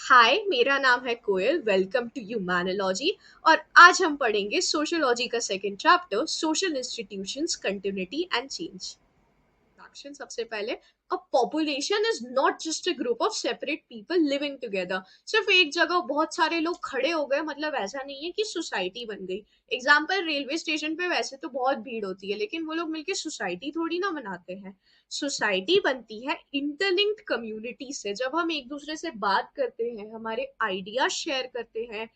हाय, मेरा नाम है कोयल। Welcome to ह्यूमैनोलॉजी। और आज हम पढ़ेंगे सोशियोलॉजी का second chapter, social institutions, continuity and change. Action सबसे पहले, a population is not just a group of separate people living together. सिर्फ एक जगह बहुत सारे लोग खड़े हो गए मतलब ऐसा नहीं है कि सोसाइटी बन गई। एग्जाम्पल, रेलवे स्टेशन पे वैसे तो बहुत भीड़ होती है लेकिन वो लोग मिलके सोसाइटी थोड़ी ना बनाते हैं। सोसाइटी बनती है इंटरलिंक्ड कम्युनिटी से। जब हम एक दूसरे से बात करते हैं, हमारे आइडियाज शेयर करते हैं,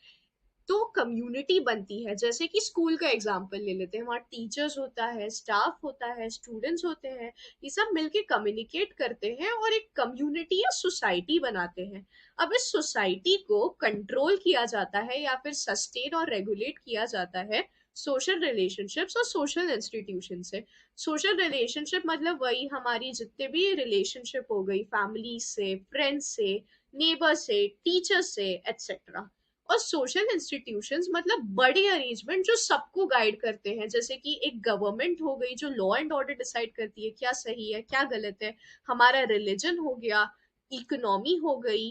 तो कम्युनिटी बनती है। जैसे कि स्कूल का एग्जांपल ले लेते हैं, वहाँ टीचर्स होता है, स्टाफ होता है, स्टूडेंट्स होते हैं। ये सब मिलके कम्युनिकेट करते हैं और एक कम्युनिटी या सोसाइटी बनाते हैं। अब इस सोसाइटी को कंट्रोल किया जाता है या फिर सस्टेन और रेगुलेट किया जाता है सोशल रिलेशनशिप्स और सोशल इंस्टीट्यूशन से। सोशल रिलेशनशिप मतलब वही हमारी जितने भी रिलेशनशिप हो गई, फैमिली से, फ्रेंड्स से, नेबर से, टीचर से, एटसेट्रा। और सोशल इंस्टीट्यूशंस मतलब बड़े अरेंजमेंट जो सबको गाइड करते हैं। जैसे कि एक गवर्नमेंट हो गई जो लॉ एंड ऑर्डर डिसाइड करती है क्या सही है क्या गलत है। हमारा रिलीजन हो गया, इकोनॉमी हो गई,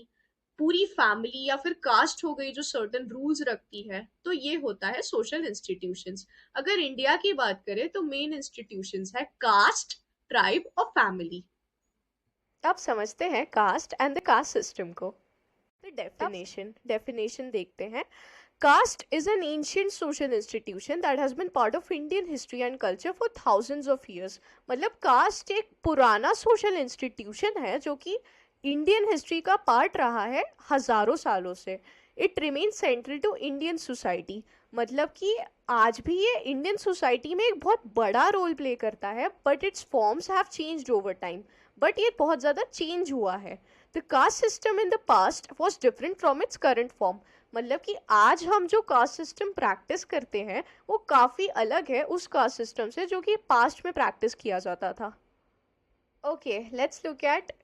पूरी फैमिली या फिर कास्ट हो गई जो सर्टेन रूल्स रखती है। तो ये होता है सोशल इंस्टीट्यूशंस। अगर इंडिया की बात करें तो मेन इंस्टीट्यूशंस है कास्ट, ट्राइब और फैमिली। अब समझते हैं caste and the caste system को। द अब डेफिनेशन देखते हैं। Caste is an ancient social institution that has been part of Indian history and culture for thousands of years. मतलब कास्ट एक पुराना सोशल इंस्टीट्यूशन है जो कि इंडियन हिस्ट्री का पार्ट रहा है हजारों सालों से। It remain central to Indian society. मतलब कि आज भी ये इंडियन सोसाइटी में एक बहुत बड़ा रोल प्ले करता है, but it's forms have changed over time. But ये बहुत ज़्यादा चेंज हुआ है। The caste system in the past was different from its current form. मतलब कि आज हम जो कास्ट सिस्टम प्रैक्टिस करते हैं वो काफ़ी अलग है उस कास्ट सिस्टम से जो कि पास्ट में प्रैक्टिस किया जाता था। Okay, let's look at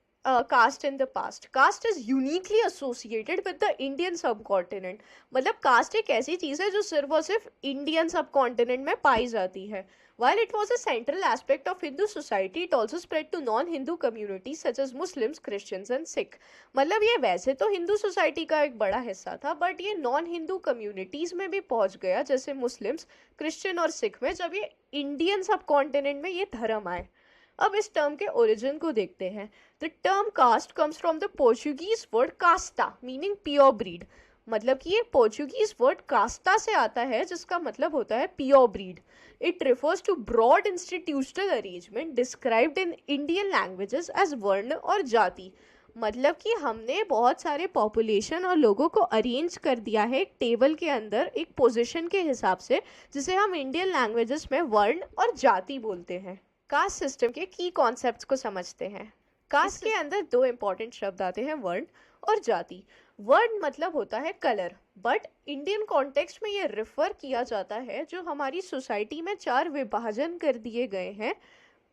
caste in the past. Caste is uniquely associated with the Indian subcontinent. मतलब caste एक ऐसी चीज़ है जो सिर्फ और सिर्फ इंडियन सबकॉन्टिनेंट में पाई जाती है. While it was a central aspect of Hindu society, it also spread to non-Hindu communities such as Muslims, Christians and Sikh. मतलब ये वैसे तो हिंदू सोसाइटी का एक बड़ा हिस्सा था, बट ये नॉन हिंदू कम्युनिटीज में भी पहुंच गया, जैसे मुस्लिम्स, क्रिश्चियन और सिख में, जब ये इंडियन सबकॉन्टिनेंट में ये धर्म आए. अब इस टर्म के ओरिजिन को देखते हैं. The term caste comes from the Portuguese word कास्टा मीनिंग प्योर ब्रीड. मतलब कि ये पोर्चुगीज वर्ड कास्टा से आता है जिसका मतलब होता है pure breed. It refers to broad institutional arrangement described in Indian languages as varna और जाति. मतलब कि हमने बहुत सारे पॉपुलेशन और लोगों को अरेंज कर दिया है एक टेबल के अंदर एक पोजीशन के हिसाब से, जिसे हम इंडियन लैंग्वेजेस में वर्ण और जाति बोलते हैं. कास्ट सिस्टम के की कॉन्सेप्ट्स को समझते हैं. कास्ट के अंदर दो इंपॉर्टेंट शब्द आते हैं, वर्ण और जाति. वर्ण मतलब होता है कलर, बट इंडियन कॉन्टेक्स्ट में ये रिफर किया जाता है जो हमारी सोसाइटी में चार विभाजन कर दिए गए हैं,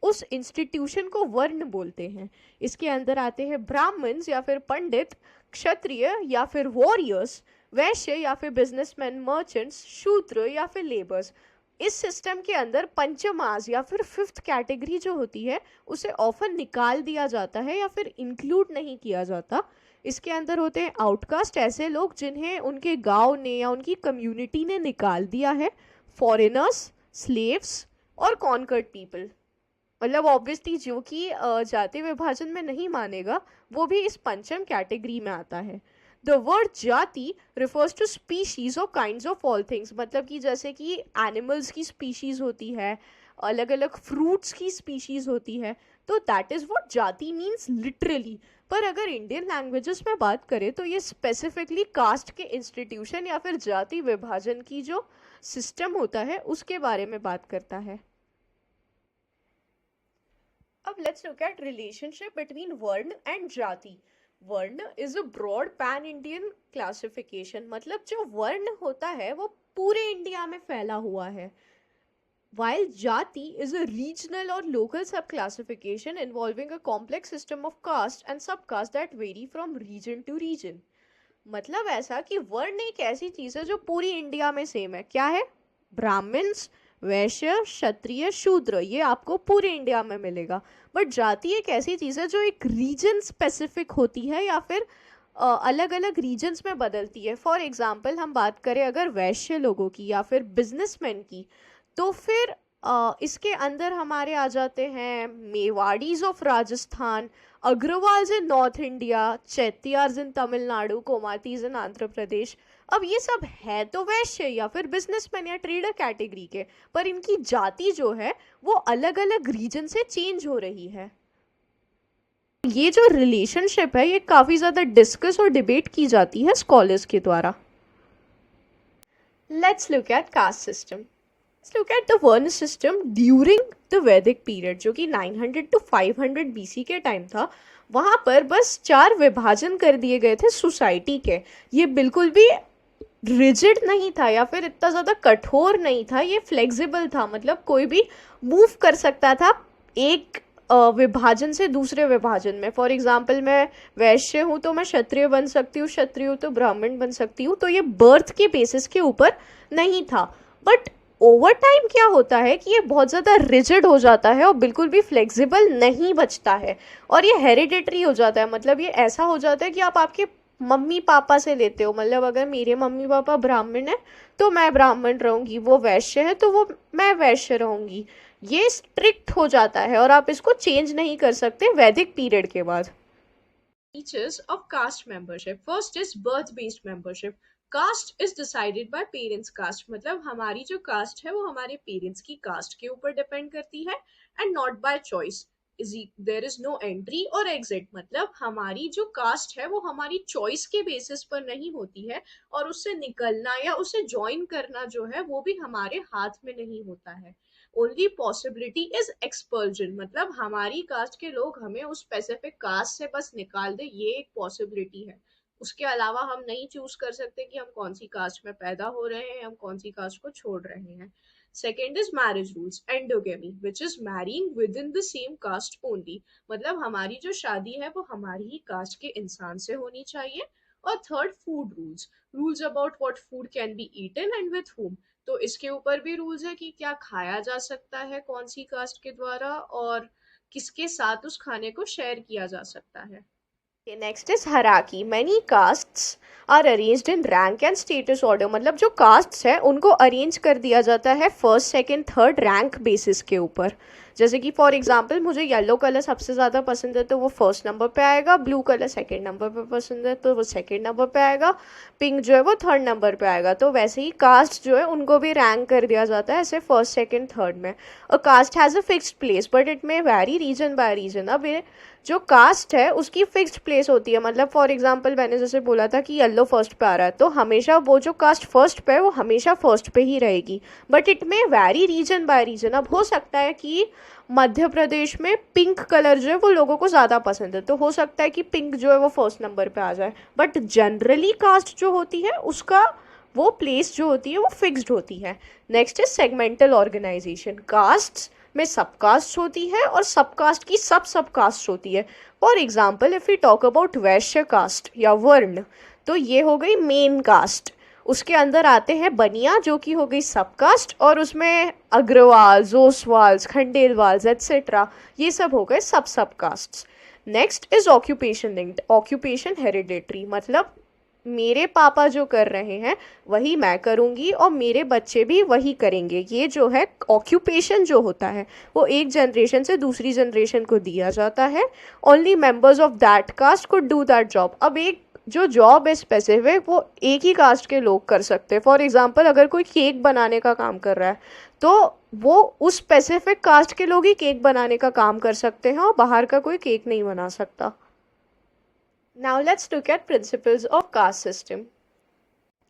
उस इंस्टीट्यूशन को वर्ण बोलते हैं. इसके अंदर आते हैं ब्राह्मण्स या फिर पंडित, क्षत्रिय या फिर वॉरियर्स, वैश्य या फिर बिजनेसमैन, मर्चेंट्स, शूद्र या फिर लेबर्स. इस सिस्टम के अंदर पंचमास या फिर फिफ्थ कैटेगरी जो होती है उसे ऑफन निकाल दिया जाता है या फिर इंक्लूड नहीं किया जाता. इसके अंदर होते हैं आउटकास्ट, ऐसे लोग जिन्हें उनके गांव ने या उनकी कम्युनिटी ने निकाल दिया है. फॉरेनर्स, स्लेव्स और कॉन्कर्ड पीपल. मतलब ऑब्वियसली जो कि जाति विभाजन में नहीं मानेगा वो भी इस पंचम कैटेगरी में आता है. द वर्ड जाति रिफर्स टू स्पीशीज और काइंड्स ऑफ ऑल थिंग्स. मतलब कि जैसे कि एनिमल्स की स्पीशीज होती है, अलग अलग फ्रूट्स की स्पीशीज होती है, तो दैट इज व्हाट जाति मीन्स लिटरली. पर अगर इंडियन लैंग्वेजेस में बात करें तो ये स्पेसिफिकली कास्ट के इंस्टीट्यूशन या फिर जाति विभाजन की जो सिस्टम होता है उसके बारे में बात करता है. अब let's look at relationship between varna and jati. Varna is a broad pan Indian classification. मतलब जो वर्ण होता है वो पूरे इंडिया में फैला हुआ है. while jati is a regional or local subclassification involving a complex system of caste and subcaste that vary from region to region. मतलब ऐसा कि वर्ण एक ऐसी चीज है जो पूरी इंडिया में सेम है. क्या है? ब्राह्मण्स, वैश्य, क्षत्रिय, शूद्र, ये आपको पूरे इंडिया में मिलेगा. बट जाति एक ऐसी चीज है जो एक रीजन स्पेसिफिक होती है या फिर अलग अलग रीजन्स में बदलती है। फॉर एग्जांपल हम बात करें अगर वैश्य लोगों की या फिर बिजनेसमैन की, तो फिर इसके अंदर हमारे आ जाते हैं Mewaris of Rajasthan, Agarwals in north India, Chettiars in Tamil Nadu, Komatis in Andhra Pradesh. अब ये सब है तो वैश्य या फिर बिजनेसमैन या ट्रेडर कैटेगरी के, पर इनकी जाति जो है वो अलग अलग रीजन से चेंज हो रही है। ये जो रिलेशनशिप है ये काफ़ी ज़्यादा डिस्कस और डिबेट की जाती है स्कॉलर्स के द्वारा। Let's look eight caste system. Let's look at the वर्ण सिस्टम ड्यूरिंग द वैदिक पीरियड, जो कि 900 टू 500 बीसी के टाइम था। वहाँ पर बस 4 विभाजन कर दिए गए थे सोसाइटी के। ये बिल्कुल भी रिजिड नहीं था या फिर इतना ज़्यादा कठोर नहीं था, ये फ्लेक्सिबल था, मतलब कोई भी मूव कर सकता था एक विभाजन से दूसरे विभाजन में। फॉर एग्जाम्पल मैं वैश्य हूँ तो मैं क्षत्रिय बन सकती हूँ, क्षत्रिय हूँ तो ब्राह्मण बन सकती हूँ। तो ये बर्थ के बेसिस के ऊपर नहीं था। बट ओवर टाइम क्या होता है कि ये बहुत ज़्यादा रिजिड हो जाता है और बिल्कुल भी फ्लेक्सिबल नहीं बचता है, और ये हेरिडेटरी हो जाता है। मतलब ये ऐसा हो जाता है कि आप आपके मम्मी पापा से लेते हो। मतलब अगर मेरे मम्मी पापा ब्राह्मण है तो मैं ब्राह्मण रहूंगी, वो वैश्य है तो वो मैं वैश्य रहूंगी। ये स्ट्रिक्ट हो जाता है और आप इसको चेंज नहीं कर सकते वैदिक पीरियड के बाद। Features of caste membership. First is birth based membership. Caste is decided by parents caste, मतलब हमारी जो कास्ट है वो हमारे पेरेंट्स की कास्ट के ऊपर डिपेंड करती है, and not by choice. There is no entry और एग्जिट, मतलब हमारी जो कास्ट है वो हमारी चॉइस के बेसिस पर नहीं होती है, और उससे निकलना या उसे ज्वाइन करना जो है वो भी हमारे हाथ में नहीं होता है। ओनली पॉसिबिलिटी इज एक्सपर्जन, मतलब हमारी कास्ट के लोग हमें उस स्पेसिफिक कास्ट से बस निकाल दे, ये एक पॉसिबिलिटी है। उसके अलावा हम नहीं चूज कर सकते कि हम कौन सी कास्ट में पैदा हो रहे हैं, हम कौन सी कास्ट को छोड़ रहे हैं। Second is marriage rules, endogamy which is marrying with in the same caste only, मतलब हमारी जो शादी है वो हमारी ही कास्ट के इंसान से होनी चाहिए। और third, food rules, rules about what food can be eaten and with whom, तो इसके ऊपर भी रूल्स है कि क्या खाया जा सकता है कौन सी कास्ट के द्वारा, और किसके साथ उस खाने को शेयर किया जा सकता है। Next is hierarchy। many castes are arranged in rank and status order, मतलब जो कास्ट्स है उनको अरेंज कर दिया जाता है first second third rank basis के ऊपर। जैसे कि फॉर एग्जांपल मुझे येलो कलर सबसे ज़्यादा पसंद है तो वो फर्स्ट नंबर पे आएगा, ब्लू कलर सेकंड नंबर पे पसंद है तो वो सेकंड नंबर पे आएगा, पिंक जो है वो थर्ड नंबर पे आएगा। तो वैसे ही कास्ट जो है उनको भी रैंक कर दिया जाता है ऐसे फर्स्ट सेकंड थर्ड में। A caste has a fixed place but it may vary region by region. अब ये जो कास्ट है उसकी फिक्स्ड प्लेस होती है, मतलब फॉर एग्जांपल मैंने जैसे बोला था कि येलो फर्स्ट पे आ रहा है तो हमेशा वो जो कास्ट फर्स्ट पे है वो हमेशा फर्स्ट पे ही रहेगी। बट इट में वैरी रीजन बाय रीजन। अब हो सकता है कि मध्य प्रदेश में पिंक कलर जो है वो लोगों को ज़्यादा पसंद है तो हो सकता है कि पिंक जो है वो फर्स्ट नंबर पे आ जाए। बट जनरली कास्ट जो होती है उसका वो प्लेस जो होती है वो फिक्स्ड होती है। Next is segmental organisation. Caste में सब कास्ट होती है और सब कास्ट की सब कास्ट होती है। For example if you talk about Vysya cast या वर्ण, तो ये हो गई मेन कास्ट। उसके अंदर आते हैं बनिया जो कि हो गई सब कास्ट, और उसमें अग्रवाल, जोसवाल्स, खंडेलवाल्स एट्सेट्रा ये सब हो गए sub caste. Next is occupation linked. Occupation hereditary, मतलब मेरे पापा जो कर रहे हैं वही मैं करूँगी और मेरे बच्चे भी वही करेंगे। ये जो है ऑक्यूपेशन जो होता है वो एक जनरेशन से दूसरी जनरेशन को दिया जाता है। Only members of that caste could do that job. अब एक जो जॉब है स्पेसिफिक वो एक ही कास्ट के लोग कर सकते हैं। फॉर एग्जांपल अगर कोई केक बनाने का काम कर रहा है तो वो उस स्पेसिफिक कास्ट के लोग ही केक बनाने का काम कर सकते हैं और बाहर का कोई केक नहीं बना सकता। Now let's look at principles of caste system.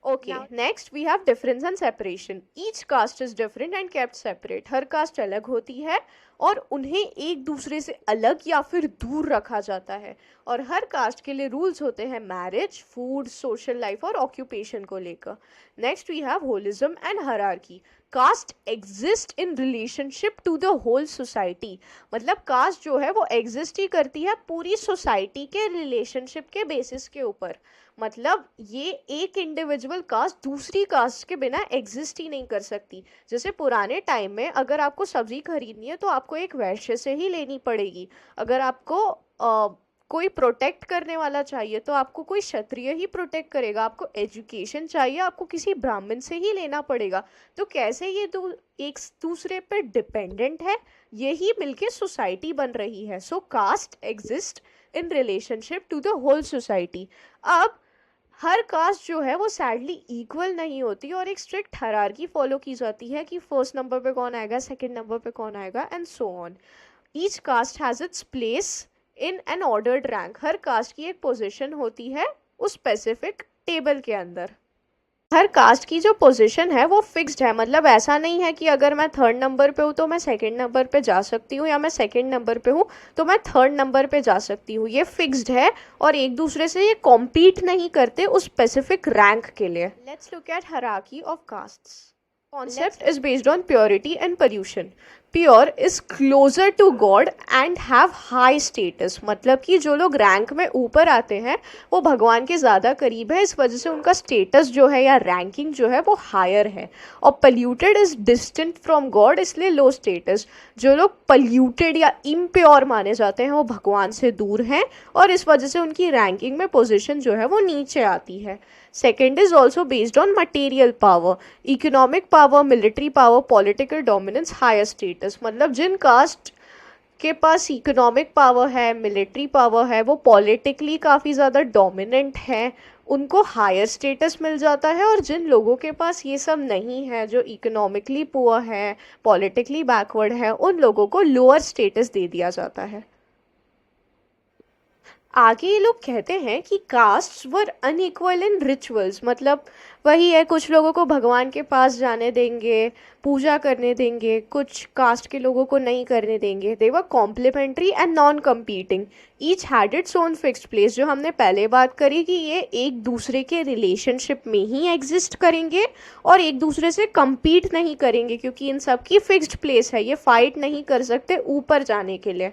Okay, next we have difference and separation. Each caste is different and kept separate. हर कास्ट अलग होती है और उन्हें एक दूसरे से अलग या फिर दूर रखा जाता है। और हर कास्ट के लिए रूल्स होते हैं मैरिज, फूड, सोशल लाइफ और ऑक्यूपेशन को लेकर। Next we have holism and hierarchy. Caste exist in relationship to the whole society, मतलब कास्ट जो है वो एग्जिस्ट ही करती है पूरी सोसाइटी के रिलेशनशिप के बेसिस के ऊपर। मतलब ये एक इंडिविजुअल कास्ट दूसरी कास्ट के बिना एग्जिस्ट ही नहीं कर सकती। जैसे पुराने टाइम में अगर आपको सब्जी खरीदनी है तो आपको एक वैश्य से ही लेनी पड़ेगी। अगर आपको कोई प्रोटेक्ट करने वाला चाहिए तो आपको कोई क्षत्रिय ही प्रोटेक्ट करेगा, आपको एजुकेशन चाहिए आपको किसी ब्राह्मण से ही लेना पड़ेगा। तो कैसे ये दो एक दूसरे पे डिपेंडेंट है, यही मिलके सोसाइटी बन रही है। So caste exist in relationship to the whole society. अब हर कास्ट जो है वो सैडली इक्वल नहीं होती और एक स्ट्रिक्ट हायरार्की फॉलो की जाती है कि फर्स्ट नंबर पे कौन आएगा, सेकंड नंबर पे कौन आएगा, and so on. Each caste has its place in an ordered rank. हर कास्ट की एक पोजीशन होती है उस स्पेसिफिक टेबल के अंदर। हर कास्ट की जो पोजीशन है वो फिक्स्ड है, मतलब ऐसा नहीं है कि अगर मैं थर्ड नंबर पे हूँ तो मैं सेकंड नंबर पे जा सकती हूँ, या मैं सेकंड नंबर पे हूँ तो मैं थर्ड नंबर पे जा सकती हूँ। ये फिक्स्ड है और एक दूसरे से ये कॉम्पीट नहीं करते उस स्पेसिफिक रैंक के लिए। Let's look eight hierarchy of castes. Concept is based on purity and pollution. Pure is closer to God and have high status. मतलब कि जो लोग रैंक में ऊपर आते हैं वो भगवान के ज़्यादा करीब है, इस वजह से उनका स्टेटस जो है या रैंकिंग जो है वो हायर है। और polluted is distant from God, इसलिए लो स्टेटस। जो लोग polluted या impure माने जाते हैं वो भगवान से दूर हैं और इस वजह से उनकी रैंकिंग में पोजीशन जो है वो नीचे आती है। Second is also based on material power, economic power, military power, political dominance, higher status। मतलब जिन कास्ट के पास इकोनॉमिक पावर है, मिलिट्री पावर है, वो पॉलिटिकली काफ़ी ज़्यादा डोमिनेंट है, उनको हायर स्टेटस मिल जाता है। और जिन लोगों के पास ये सब नहीं है, जो इकोनॉमिकली पुअर है, पॉलिटिकली बैकवर्ड है, उन लोगों को लोअर स्टेटस दे दिया जाता है। आगे ये लोग कहते हैं कि कास्ट वर अनइक्वल इन रिचुअल्स। मतलब वही है, कुछ लोगों को भगवान के पास जाने देंगे, पूजा करने देंगे, कुछ कास्ट के लोगों को नहीं करने देंगे। They were complementary and non competing. Each had its own fixed place. जो हमने पहले बात करी कि ये एक दूसरे के रिलेशनशिप में ही एग्जिस्ट करेंगे और एक दूसरे से कम्पीट नहीं करेंगे, क्योंकि इन सब की फिक्स्ड प्लेस है, ये फाइट नहीं कर सकते ऊपर जाने के लिए।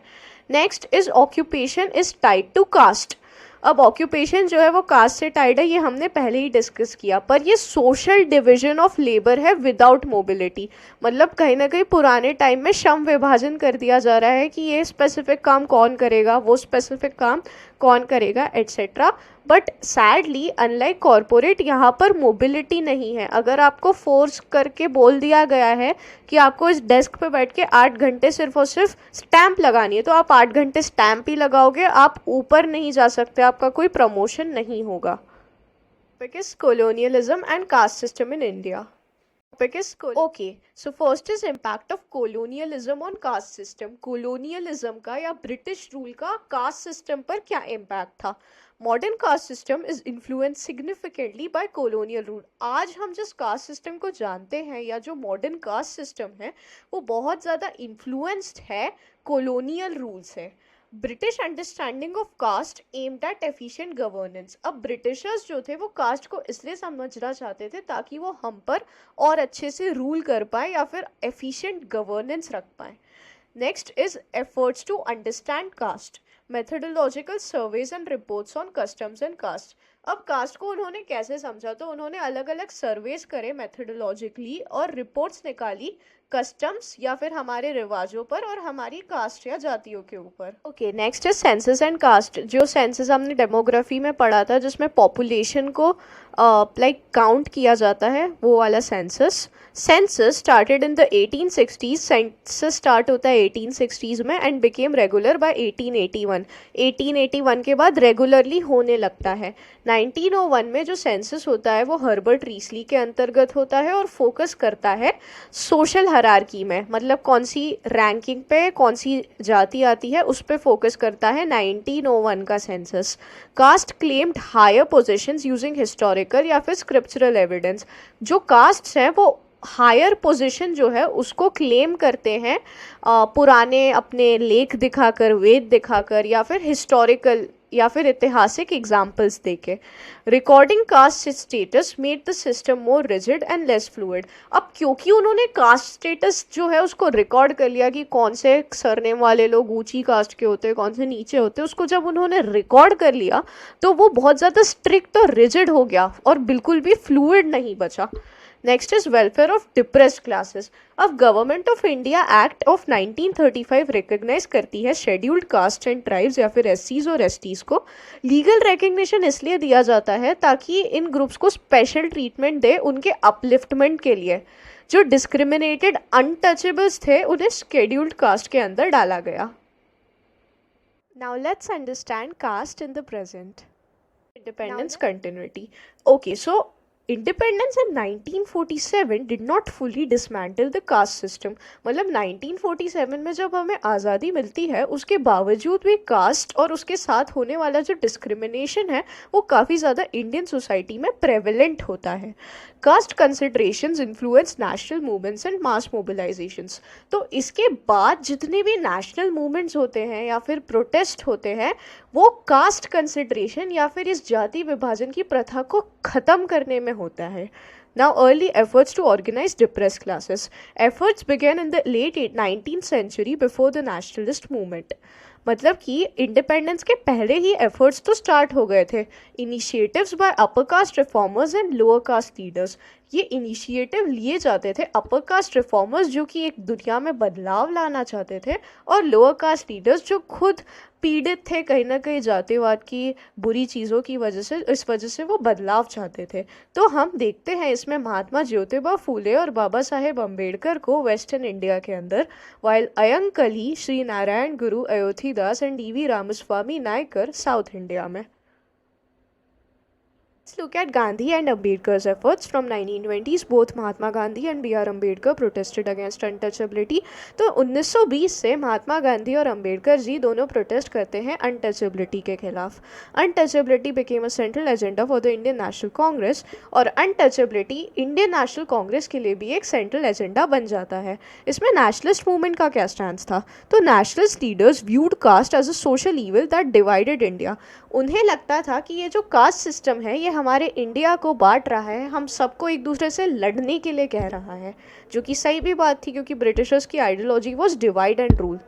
Next is occupation is tied to caste. अब ऑक्यूपेशन जो है वो कास्ट से टाइड है, ये हमने पहले ही डिस्कस किया, पर ये सोशल डिवीजन ऑफ लेबर है विदाउट मोबिलिटी। मतलब कहीं ना कहीं पुराने टाइम में श्रम विभाजन कर दिया जा रहा है कि ये स्पेसिफिक काम कौन करेगा, वो स्पेसिफिक काम कौन करेगा, etcetera. But sadly unlike corporate, यहाँ पर मोबिलिटी नहीं है। अगर आपको फोर्स करके बोल दिया गया है कि आपको इस डेस्क पे बैठ के 8 घंटे सिर्फ और सिर्फ स्टैम्प लगानी है, तो आप 8 घंटे स्टैम्प ही लगाओगे, आप ऊपर नहीं जा सकते, आपका कोई प्रमोशन नहीं होगा। Because colonialism and caste system in India. Okay, so first is impact of colonialism on caste system. colonialism का या ब्रिटिश रूल का कास्ट सिस्टम पर क्या इम्पैक्ट था? Modern caste system is influence significantly by colonial rule. आज हम जिस cast system को जानते हैं या जो मॉडर्न कास्ट सिस्टम है वो बहुत ज़्यादा इन्फ्लुएंस्ड है कॉलोनियल रूल से। British understanding of caste aimed at efficient governance. अब ब्रिटिशर्स जो थे वो कास्ट को इसलिए समझना चाहते थे ताकि वो हम पर और अच्छे से रूल कर पाए या फिर एफिशिएंट गवर्नेंस रख पाए। Next is efforts to understand caste, methodological surveys and reports on customs and caste. अब कास्ट को उन्होंने कैसे समझा, तो उन्होंने अलग अलग सर्वेज करे मेथडोलॉजिकली और रिपोर्ट्स निकाली कस्टम्स या फिर हमारे रिवाजों पर और हमारी कास्ट या जातियों के ऊपर। ओके, नेक्स्ट है सेंसस एंड कास्ट। जो सेंसस हमने डेमोग्राफी में पढ़ा था जिसमें पॉपुलेशन को काउंट किया जाता है, वो वाला census. Census started in the 1860s। Census start होता है 1860s में एंड बिकेम रेगुलर बाय 1881। 1881 के बाद रेगुलरली होने लगता है। 1901 में जो सेंसस होता है वो हर्बर्ट रीसली के अंतर्गत होता है और फोकस करता है सोशल हायरार्की में, मतलब कौन सी रैंकिंग पे कौन सी जाति आती है उस पर फोकस करता है 1901 का census. Caste claimed higher positions using historical या फिर स्क्रिप्चरल एविडेंस। जो कास्ट हैं वो हायर पोजीशन जो है उसको क्लेम करते हैं पुराने अपने लेख दिखाकर, वेद दिखाकर या फिर हिस्टोरिकल या फिर ऐतिहासिक एग्जाम्पल्स देके। Recording caste status made the system more rigid and less fluid. अब क्योंकि उन्होंने कास्ट स्टेटस जो है उसको रिकॉर्ड कर लिया कि कौन से सरनेम वाले लोग ऊंची कास्ट के होते हैं, कौन से नीचे होते हैं, उसको जब उन्होंने रिकॉर्ड कर लिया तो वो बहुत ज़्यादा स्ट्रिक्ट और रिजिड हो गया और बिल्कुल भी फ्लूइड नहीं बचा। Next is welfare of depressed classes. अब government of India act of 1935 recognise करती है शेड्यूल्ड कास्ट एंड ट्राइब्स या फिर एससीज और एसटीज को. लीगल रिकग्निशन इसलिए दिया जाता है ताकि इन ग्रुप्स को स्पेशल ट्रीटमेंट दे उनके अपलिफ्टमेंट के लिए. जो डिस्क्रिमिनेटेड अनटचेबल्स थे उन्हें शेड्यूल्ड कास्ट के अंदर डाला गया. Now let's understand caste in the present. Independence continuity. Okay, so independence in 1947 did not fully dismantle the caste system. मतलब 1947 में जब हमें आज़ादी मिलती है उसके बावजूद भी कास्ट और उसके साथ होने वाला जो डिस्क्रिमिनेशन है वो काफ़ी ज़्यादा इंडियन सोसाइटी में प्रेवलेंट होता है. Caste considerations influence national movements and mass mobilisations. तो इसके बाद जितने भी नेशनल मूवमेंट्स होते हैं या फिर प्रोटेस्ट होते हैं वो कास्ट कंसिडरेशन या फिर इस जाति विभाजन की प्रथा को ख़त्म करने में होता है. Now, early efforts to organize depressed classes. Efforts began in the late 19th century before the nationalist movement. मतलब कि इंडिपेंडेंस के पहले ही एफर्ट्स तो स्टार्ट हो गए थे. Initiatives bye upper caste reformers and lower caste leaders. ये इनिशिएटिव लिए जाते थे अपर कास्ट रिफॉर्मर्स जो कि एक दुनिया में बदलाव लाना चाहते थे, और लोअर कास्ट लीडर्स जो खुद पीड़ित थे कहीं ना कहीं जातिवाद की बुरी चीज़ों की वजह से. इस वजह से वो बदलाव चाहते थे. तो हम देखते हैं इसमें महात्मा ज्योतिबा फूले और बाबा साहेब अम्बेडकर को वेस्टर्न इंडिया के अंदर, while अयंकली, Shri Narayana Guru, Ayodhyadas and D V Ramaswamy Naicker south India में. Let's look at Gandhi and Ambedkar's efforts from 1920s. Both Mahatma Gandhi and B.R. Ambedkar protested against untouchability. तो 1920 से महात्मा गांधी और अंबेडकर जी दोनों प्रोटेस्ट करते हैं अनटचेबिलिटी के खिलाफ. Untouchability became a central agenda for the Indian national Congress, और अनटचेबिलिटी इंडियन नेशनल कांग्रेस के लिए भी एक सेंट्रल एजेंडा बन जाता है. इसमें नेशनलिस्ट मूवमेंट का क्या स्टैंड था? तो nationalist leaders viewed caste as a social evil that divided India. उन्हें लगता था कि ये जो कास्ट सिस्टम है ये हमारे इंडिया को बांट रहा है, हम सबको एक दूसरे से लड़ने के लिए कह रहा है, जो कि सही भी बात थी क्योंकि ब्रिटिशर्स की ideology was divide and rule.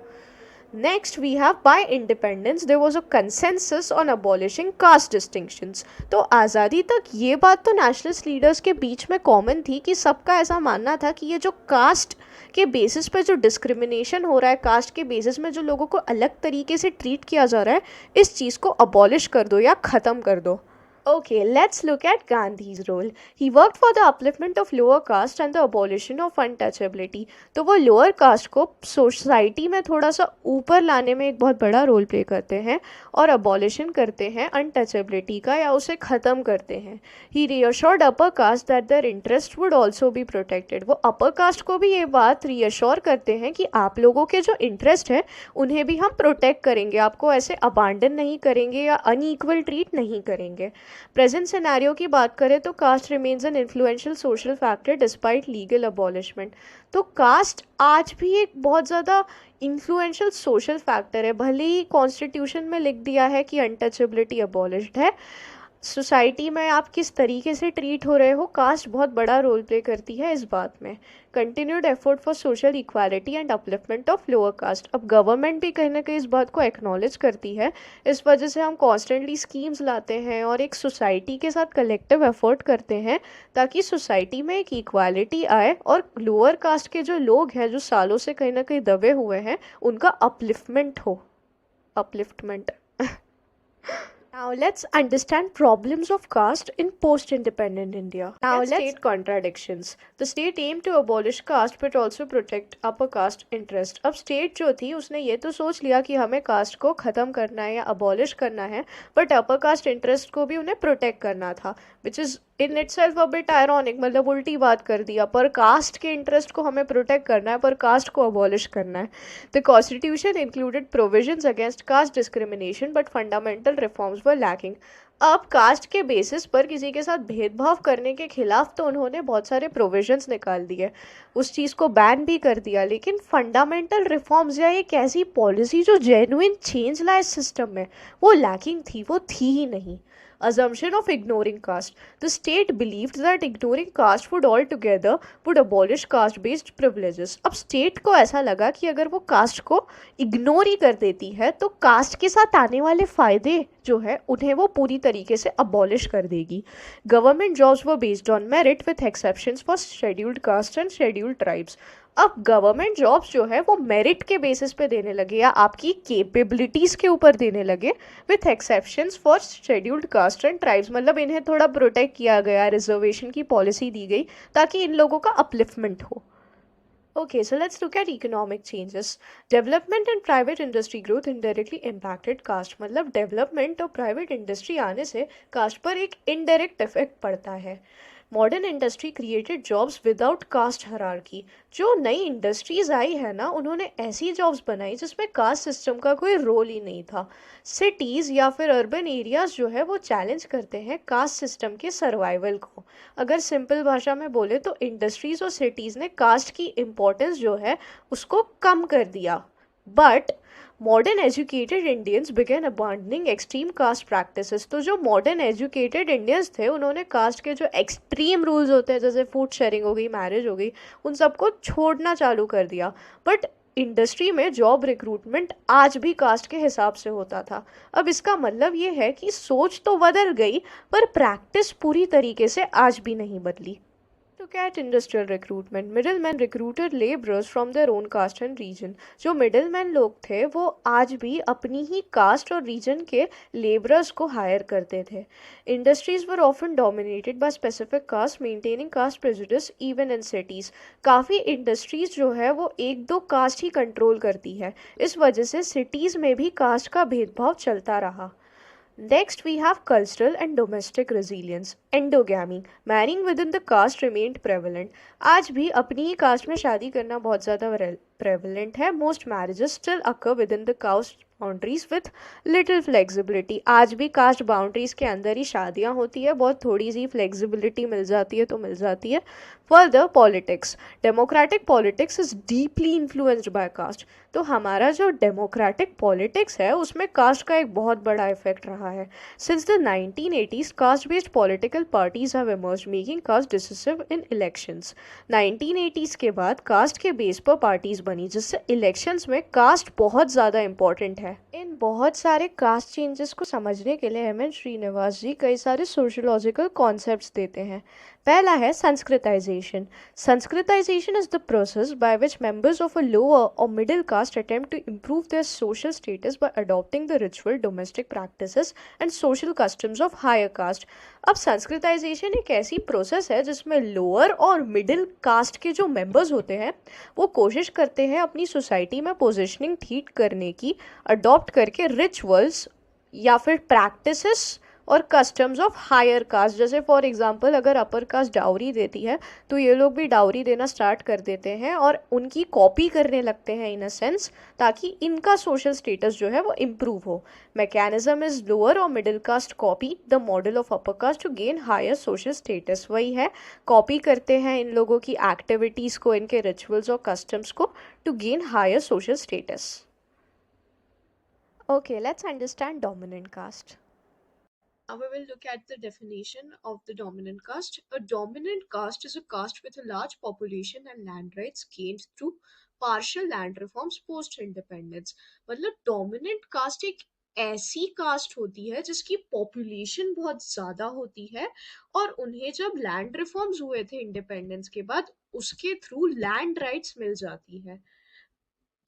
Next we have by independence there was a consensus on abolishing caste distinctions. तो आज़ादी तक ये बात तो नेशनलिस्ट लीडर्स के बीच में कॉमन थी कि सबका ऐसा मानना था कि ये जो कास्ट के बेसिस पे जो डिस्क्रिमिनेशन हो रहा है, कास्ट के बेसिस में जो लोगों को अलग तरीके से ट्रीट किया जा रहा है, इस चीज़ को अबॉलिश कर दो या ख़त्म कर दो. Okay, let's look at Gandhi's role. He worked for the upliftment of lower caste and the abolition of untouchability. तो वो लोअर कास्ट को सोसाइटी में थोड़ा सा ऊपर लाने में एक बहुत बड़ा रोल प्ले करते हैं और अबॉलिशन करते हैं अनटचेबिलिटी का, या उसे ख़त्म करते हैं. He reassured upper caste that their interest would also be protected. वो अपर कास्ट को भी ये बात रीअश्योर करते हैं कि आप लोगों के जो इंटरेस्ट है उन्हें भी हम प्रोटेक्ट करेंगे, आपको ऐसे अबांडन नहीं करेंगे या अनईक्वल ट्रीट नहीं करेंगे. प्रेजेंट सिनेरियो की बात करें तो caste remains an influential social factor despite legal abolishment. तो कास्ट आज भी एक बहुत ज़्यादा इन्फ्लुएंशियल सोशल फैक्टर है. भले ही कॉन्स्टिट्यूशन में लिख दिया है कि अनटचेबिलिटी अबॉलिश्ड है, सोसाइटी में आप किस तरीके से ट्रीट हो रहे हो, कास्ट बहुत बड़ा रोल प्ले करती है इस बात में. Continued effort for social equality and upliftment of lower caste. अब गवर्नमेंट भी कहीं ना कहीं इस बात को एक्नॉलेज करती है, इस वजह से हम कॉन्स्टेंटली स्कीम्स लाते हैं और एक सोसाइटी के साथ कलेक्टिव एफर्ट करते हैं ताकि सोसाइटी में एक इक्वालिटी आए और लोअर कास्ट के जो लोग हैं जो सालों से कहीं ना कहीं दबे हुए हैं उनका अपलिफ्टमेंट हो. Upliftment. Now let's understand problems of caste in post-independent India. Now let's state contradictions. The state aimed to abolish caste but also protect upper caste interest. अब state जो थी उसने ये तो सोच लिया कि हमें caste को ख़त्म करना है या abolish करना है, but upper caste interest को भी उन्हें protect करना था, which is in itself a bit ironic. मतलब उल्टी बात कर दिया, पर कास्ट के इंटरेस्ट को हमें प्रोटेक्ट करना है पर कास्ट को अबॉलिश करना है. The constitution included provisions against caste discrimination but fundamental reforms were lacking. अब कास्ट के बेसिस पर किसी के साथ भेदभाव करने के खिलाफ तो उन्होंने बहुत सारे प्रोविजंस निकाल दिए, उस चीज़ को बैन भी कर दिया, लेकिन फंडामेंटल रिफॉर्म्स या एक ऐसी पॉलिसी जो जेन्युइन चेंज लाए सिस्टम में, वो लैकिंग थी, वो थी ही नहीं. Assumption of ignoring caste. The state believed that ignoring caste would altogether would abolish caste-based privileges. अब state को ऐसा लगा कि अगर वो caste को ignore ही कर देती है तो caste के साथ आने वाले फ़ायदे जो है उन्हें वो पूरी तरीके से अबॉलिश कर देगी। गवर्नमेंट जॉब्स वो based on merit with exceptions for scheduled caste and scheduled tribes. अब गवर्नमेंट जॉब्स जो है वो मेरिट के बेसिस पे देने लगे या आपकी कैपेबिलिटीज़ के ऊपर देने लगे, with exceptions for scheduled caste and tribes. मतलब इन्हें थोड़ा प्रोटेक्ट किया गया, रिजर्वेशन की पॉलिसी दी गई ताकि इन लोगों का अपलिफ्टमेंट हो। Okay, so let's look at economic changes. Development and private industry growth indirectly impacted caste. मतलब development और private industry आने से caste पर एक indirect effect पड़ता है। Modern industry created jobs without caste hierarchy. जो नई इंडस्ट्रीज आई है ना, उन्होंने ऐसी जॉब्स बनाई जिसमें कास्ट सिस्टम का कोई रोल ही नहीं था। सिटीज़ या फिर अर्बन एरियाज जो है वो चैलेंज करते हैं कास्ट सिस्टम के सर्वाइवल को। अगर सिंपल भाषा में बोले तो इंडस्ट्रीज और सिटीज़ ने कास्ट की इम्पोर्टेंस जो है उसको कम कर दिया। But modern educated Indians began abandoning extreme caste practices. तो जो मॉडर्न एजुकेटेड इंडियंस थे उन्होंने कास्ट के जो एक्सट्रीम रूल्स होते हैं, जैसे फूड शेयरिंग हो गई, मैरिज हो गई, उन सबको छोड़ना चालू कर दिया। बट इंडस्ट्री में जॉब रिक्रूटमेंट आज भी कास्ट के हिसाब से होता था। अब इसका मतलब ये है कि सोच तो बदल गई पर प्रैक्टिस पूरी तरीके से आज भी नहीं बदली। Look at industrial recruitment. Middlemen recruited laborers from their own caste and region. जो middlemen लोग थे वो आज भी अपनी ही कास्ट और रीजन के लेबरर्स को हायर करते थे। Industries were often dominated by specific caste, maintaining caste prejudice even in cities. काफ़ी इंडस्ट्रीज जो है वो एक दो कास्ट ही कंट्रोल करती है, इस वजह से सिटीज़ में भी कास्ट का भेदभाव चलता रहा। Next, we have cultural and domestic resilience. Endogamy. Marrying within the caste remained prevalent. आज भी अपनी ही कास्ट में शादी करना बहुत ज़्यादा prevalent है. Most marriages still occur within the caste boundaries with little flexibility. आज भी कास्ट बाउंड्रीज के अंदर ही शादियाँ होती है, बहुत थोड़ी सी फ्लेक्सिबिलिटी मिल जाती है तो मिल जाती है। Further politics, democratic politics is deeply influenced by caste. तो हमारा जो डेमोक्रेटिक पॉलिटिक्स है उसमें कास्ट का एक बहुत बड़ा इफेक्ट रहा है। Since the 1980s caste based political parties have emerged making caste decisive in elections. 1980s के बाद कास्ट के बेस पर पार्टीज बनी जिससे इलेक्शंस में कास्ट बहुत ज़्यादा इंपॉर्टेंट है। इन बहुत सारे कास्ट चेंजेस को समझने के लिए एम एन श्रीनिवास जी कई सारे सोशोलॉजिकल कॉन्सेप्ट्स देते हैं। पहला है sanskritisation. Sanskritisation is the process by which members of a lower और middle caste attempt to improve their social status by adopting the ritual, domestic practices and social customs of higher caste. अब sanskritisation एक ऐसी process है जिसमें lower और middle cast के जो members होते हैं वो कोशिश करते हैं अपनी सोसाइटी में पोजिशनिंग ठीक करने की, अडॉप्ट करके रिचुअल्स या फिर प्रैक्टिसेस और कस्टम्स ऑफ हायर कास्ट। जैसे फॉर एग्जांपल अगर अपर कास्ट डाउरी देती है तो ये लोग भी डाउरी देना स्टार्ट कर देते हैं और उनकी कॉपी करने लगते हैं इन अ सेंस, ताकि इनका सोशल स्टेटस जो है वो इम्प्रूव हो। मैकेनिज्म इज लोअर और middle caste copy the model of upper caste to gain higher social status. वही है, कॉपी करते हैं इन लोगों की एक्टिविटीज़ को, इनके रिचुअल्स और कस्टम्स को, to gain higher social status. Okay, let's understand dominant caste. Now we will look at the definition of the dominant caste. A dominant caste is a caste with a large population and land rights gained through partial land reforms post independence. मतलब dominant caste एक ऐसी cast होती है जिसकी population बहुत ज्यादा होती है और उन्हें जब लैंड रिफॉर्म्स हुए थे इंडिपेंडेंस के बाद उसके थ्रू लैंड राइट्स मिल जाती है।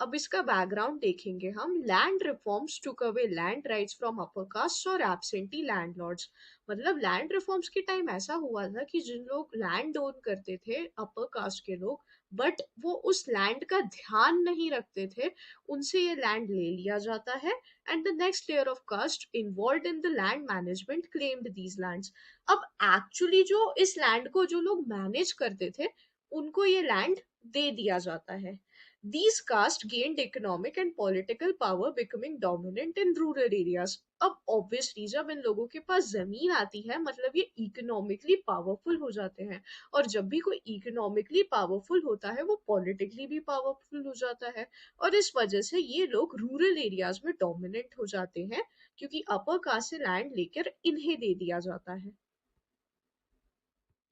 अब इसका बैकग्राउंड देखेंगे हम। Land reforms took away land rights from upper caste और एब्सेंटी लैंडलॉर्ड्स। मतलब लैंड रिफॉर्म्स के टाइम ऐसा हुआ था कि जिन लोग लैंड ओन करते थे अपर कास्ट के लोग, बट वो उस लैंड का ध्यान नहीं रखते थे, उनसे ये लैंड ले लिया जाता है and the next layer of caste involve in the land management claimed these lands. अब एक्चुअली जो इस लैंड को जो लोग मैनेज करते थे उनको ये लैंड दे दिया जाता है। These castes gained economic and political power, becoming dominant in rural areas. अब obviously जब इन लोगों के पास जमीन आती है मतलब ये इकोनॉमिकली पावरफुल हो जाते हैं, और जब भी कोई इकोनॉमिकली पावरफुल होता है वो पॉलिटिकली भी पावरफुल हो जाता है, और इस वजह से ये लोग रूरल एरियाज में डोमिनेंट हो जाते हैं क्योंकि अपर कास्ट से लैंड लेकर इन्हें दे दिया जाता है।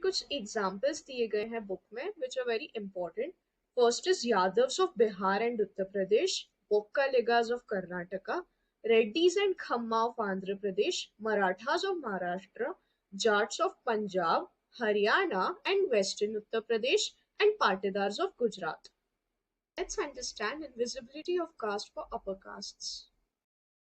कुछ एग्जाम्पल्स दिए गए हैं बुक में which are very important. First is Yadavs of Bihar and Uttar Pradesh, Bokka Ligas of Karnataka, Reddis and Khamma of Andhra Pradesh, Marathas of Maharashtra, Jats of Punjab, Haryana, and Western Uttar Pradesh, and Patidars of Gujarat. Let's understand invisibility of caste for upper castes.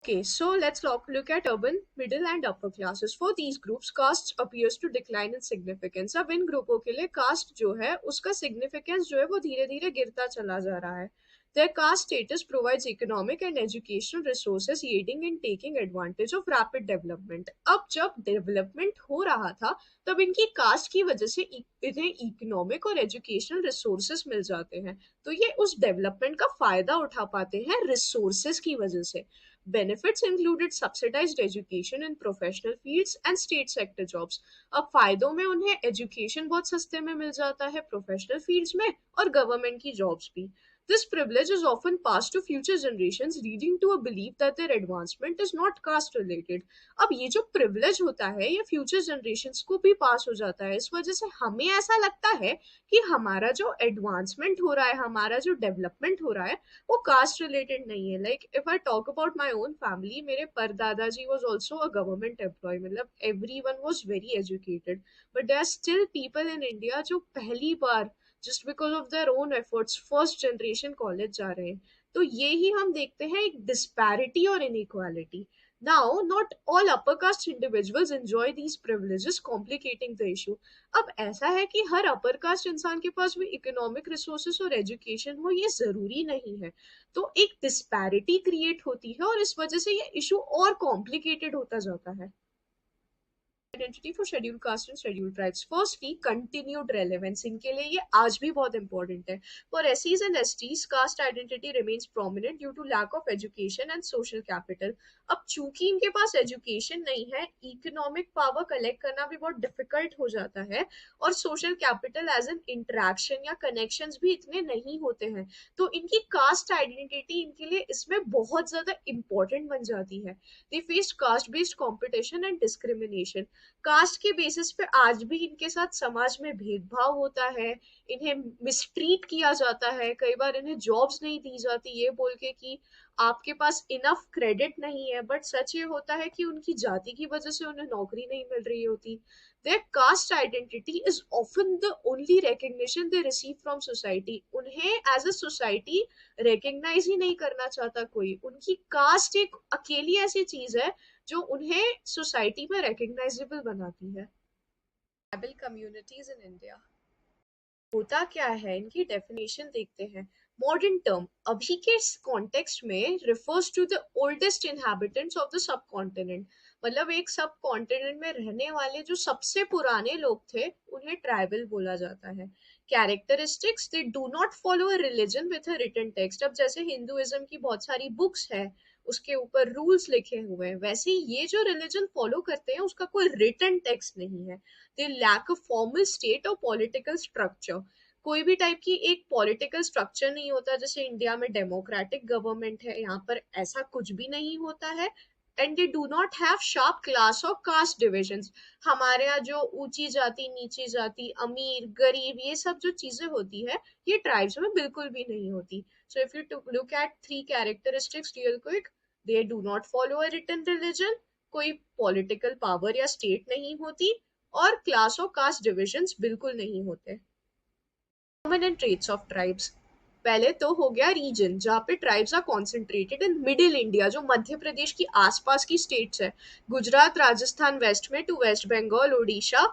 Okay, so let's look at urban, middle and upper classes. For these groups, caste appears to decline in significance. अब इन ग्रुपों के लिए caste जो है उसका significance जो है वो धीरे धीरे गिरता चला जा रहा है. Their caste status provides economic and educational resources aiding in taking advantage of rapid development. अब जब development हो रहा था तब इनकी caste की वजह से इन्हें economic और educational resources मिल जाते हैं, तो ये उस development का फायदा उठा पाते हैं resources की वजह से. Benefits included subsidized education in professional fields and state sector jobs. अब फायदों में उन्हें एजुकेशन बहुत सस्ते में मिल जाता है प्रोफेशनल फील्ड्स में और गवर्नमेंट की जॉब्स भी. This privilege is often passed to future generations, leading to a belief that their advancement is not caste related. अब ये जो privilege होता है ये future generations को भी पास हो जाता है. इस वजह से हमें ऐसा लगता है कि हमारा जो advancement हो रहा है, हमारा जो development हो रहा है, वो कास्ट रिलेटेड नहीं है. Like if I talk about my own family, मेरे परदादाजी was also a government employ, मतलब everyone was very educated, but there are still people in India जो पहली बार just because of their own efforts first generation college जा रहे हैं. तो ये ही हम देखते हैं एक डिस्पैरिटी और inequality. Now, not all upper caste individuals enjoy these privileges, complicating the issue. अब ऐसा है कि हर अपर कास्ट इंसान के पास भी इकोनॉमिक रिसोर्सेस और एजुकेशन हो ये जरूरी नहीं है. तो एक डिस्पैरिटी क्रिएट होती है और इस वजह से ये इशू और कॉम्प्लिकेटेड होता जाता है. Identity for schedule caste and schedule tribes. Firstly continued relevance, इनके लिए ये आज भी बहुत इंपॉर्टेंट है. फॉर एससीज and STs caste identity remains prominent due to lack of education and social capital. अब चूंकि इनके पास एजुकेशन नहीं है, इकोनॉमिक पावर कलेक्ट करना भी बहुत डिफिकल्ट हो जाता है और social capital as an interaction या कनेक्शंस भी इतने नहीं होते हैं, तो इनकी कास्ट आइडेंटिटी इनके लिए इसमें बहुत ज्यादा इंपॉर्टेंट बन जाती है. They face caste based competition and discrimination. Caste के बेसिस पे आज भी इनके साथ समाज में भेदभाव होता है, इन्हें मिसट्रीट किया जाता है, कई बार इन्हें जॉब्स नहीं दी जाती ये बोल के कि आपके पास इनफ क्रेडिट नहीं है, बट सच ये होता है कि उनकी जाति की वजह से उन्हें नौकरी नहीं मिल रही होती. Their caste identity is often the only recognition they receive from society. उन्हें एज अ सोसाइटी रिकग्नाइज ही नहीं करना चाहता कोई. उनकी कास्ट एक अकेली ऐसी चीज है जो उन्हें सोसाइटी में रिकग्नाइजेबल बनाती है. ट्राइबल कम्युनिटीज इन इंडिया होता क्या है, इनकी डेफिनेशन देखते हैं. मॉडर्न टर्म अभी के कॉन्टेक्स्ट में refers to the oldest inhabitants of the subcontinent. मतलब एक सब कॉन्टिनेंट में रहने वाले जो सबसे पुराने लोग थे उन्हें ट्राइबल बोला जाता है. Characteristics, they do not follow a religion with a written text. अब जैसे हिंदुइज्म की बहुत सारी बुक्स है उसके ऊपर रूल्स लिखे हुए हैं, वैसे ये जो रिलीजन फॉलो करते हैं उसका कोई रिटन टेक्स्ट नहीं है. They lack a formal state और पॉलिटिकल स्ट्रक्चर. कोई भी टाइप की एक पॉलिटिकल स्ट्रक्चर नहीं होता. जैसे इंडिया में डेमोक्रेटिक गवर्नमेंट है, यहाँ पर ऐसा कुछ भी नहीं होता है. And they do not have sharp class और कास्ट डिविजन्स. हमारे यहाँ जो ऊंची जाति नीची जाति अमीर गरीब ये सब जो चीजें होती है ये ट्राइब्स में बिल्कुल भी नहीं होती. So if you look at three characteristics real quick, they do not follow a written religion, कोई पॉलिटिकल पावर या स्टेट नहीं होती और क्लास और कास्ट डिविजन्स बिल्कुल नहीं होते. Common and traits of tribes. पहले तो हो गया रीजन जहाँ पे tribes are concentrated in middle India, जो मध्य प्रदेश की आसपास की स्टेट्स है. गुजरात राजस्थान वेस्ट में टू वेस्ट बंगाल उड़ीसा